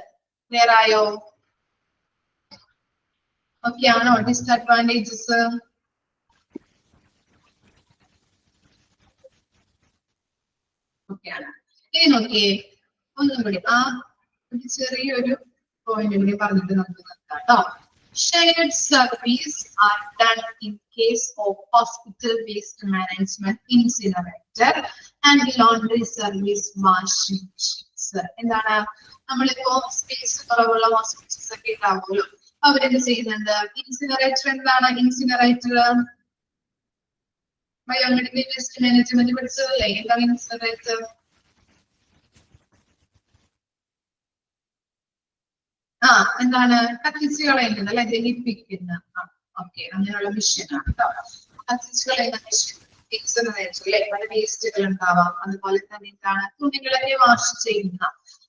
ക്ലിയർ ആയോ? ഓക്കെ ആണോ? ഡിസ്അഡ്വാൻറ്റേജസ് ഓക്കെയാണ്. ഇനി നോക്കിയേ, ഒന്നും കൂടി ആ ഒരു ചെറിയൊരു പോയിന്റ് കൂടി പറഞ്ഞിട്ട് നമുക്ക് നിർത്താം കേട്ടോ. Shared service are done in case of hospital waste management, incinerator and laundry service, washing machines. എന്താണ്? നമ്മളിപ്പോ സ്പേസ് കുറവുള്ള ഹോസ്പിറ്റൽസ് ഒക്കെ ഉണ്ടാവുമല്ലോ, അവരെന്ത് ചെയ്യുന്നുണ്ട്? ഇൻസിനറേറ്റർ. എന്താണ് ഇൻസിനറേറ്റർ? ബയോമെഡിക്കൽ വേസ്റ്റ് മാനേജ്മെന്റ് പഠിച്ചതല്ലേ? എന്താണ് ഇൻസിനറേറ്റർ? എന്താണ്? കത്തിച്ച് കളയുന്നത് അല്ലെ? ദഹിപ്പിക്കുന്ന. ഓക്കെ, അങ്ങനെയുള്ള മെഷീനാണ് കേട്ടോ. കത്തിച്ച് കളയുന്ന മെഷീൻ ഇൻസിനറേറ്റർ അല്ലെ? പല വേസ്റ്റുകൾ ഉണ്ടാവാം. അതുപോലെ തന്നെ എന്താണ്? തുണികളൊക്കെ വാഷ് ചെയ്യുന്ന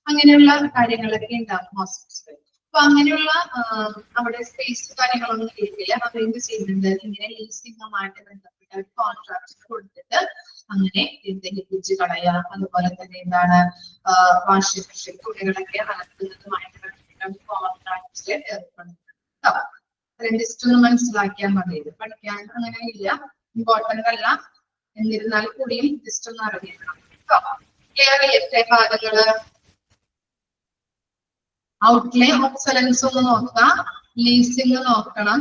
അങ്ങനെയുള്ള കാര്യങ്ങളൊക്കെ ഉണ്ടാവും ഹോസ്പിറ്റലിൽ. അപ്പൊ അങ്ങനെയുള്ള അവിടെ സ്പേസ് കാര്യങ്ങളൊന്നും ഇരിക്കില്ല. അപ്പൊ എന്ത് ചെയ്യുന്നുണ്ട്? ഇങ്ങനെ ലീസിംഗുമായിട്ട് ബന്ധപ്പെട്ട കോൺട്രാക്ട് കൊടുത്തിട്ട് അങ്ങനെ ദഹിപ്പിച്ച് കളയുക. അതുപോലെ തന്നെ എന്താണ്? വാഷിംഗ് മെഷീൻ തുണികളൊക്കെ നടത്തുന്നതുമായിട്ട് കോൺട്രാക്ട്സിൽ ഏർപ്പെടുന്നുണ്ട്. ജസ്റ്റ് ഒന്ന് മനസ്സിലാക്കിയാൽ മതി. ഇത് പഠിക്കാൻ അങ്ങനെ ഇല്ല, ഇമ്പോർട്ടന്റ് അല്ല, എന്നിരുന്നാൽ കൂടിയും ജസ്റ്റ് ഒന്ന് അറിഞ്ഞിരിക്കണം കേട്ടോ. ക്ലിയർ ചെയ്യട്ടെ ഭാഗങ്ങള്? ഔട്ട്ലൈൻ ഒബ്സലൻസ് ഒന്ന് നോക്കാം, ലീസിംഗ് നോക്കണം,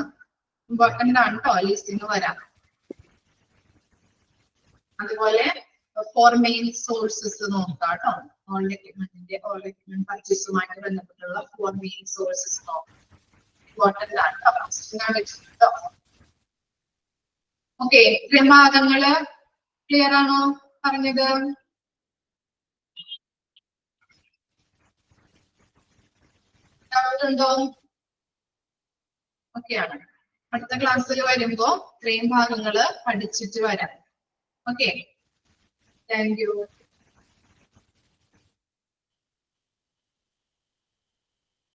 ഇമ്പോർട്ടന്റ് ആണ് കേട്ടോ. ലീസിംഗ് വരാം. അതുപോലെ ഫോർ മെയിൻ സോഴ്സസ് നോക്കാം കേട്ടോ. ഓൾ എക്യുപ്മെന്റ് പർച്ചേസുമായിട്ട് ബന്ധപ്പെട്ടുള്ള ഫോർ മെയിൻ സോഴ്സസ് നോക്കാം. ഇമ്പോർട്ടന്റ് ആണ് കേട്ടോ. ഓക്കെ, ഇത്രയും ഭാഗങ്ങള് ക്ലിയർ ആണോ പറഞ്ഞത്? ഉണ്ടോ? ഓക്കെയാണ്. അടുത്ത ക്ലാസ്സിൽ വരുമ്പോ ഇത്രയും ഭാഗങ്ങള് പഠിച്ചിട്ട് വരാം. Okay, thank you.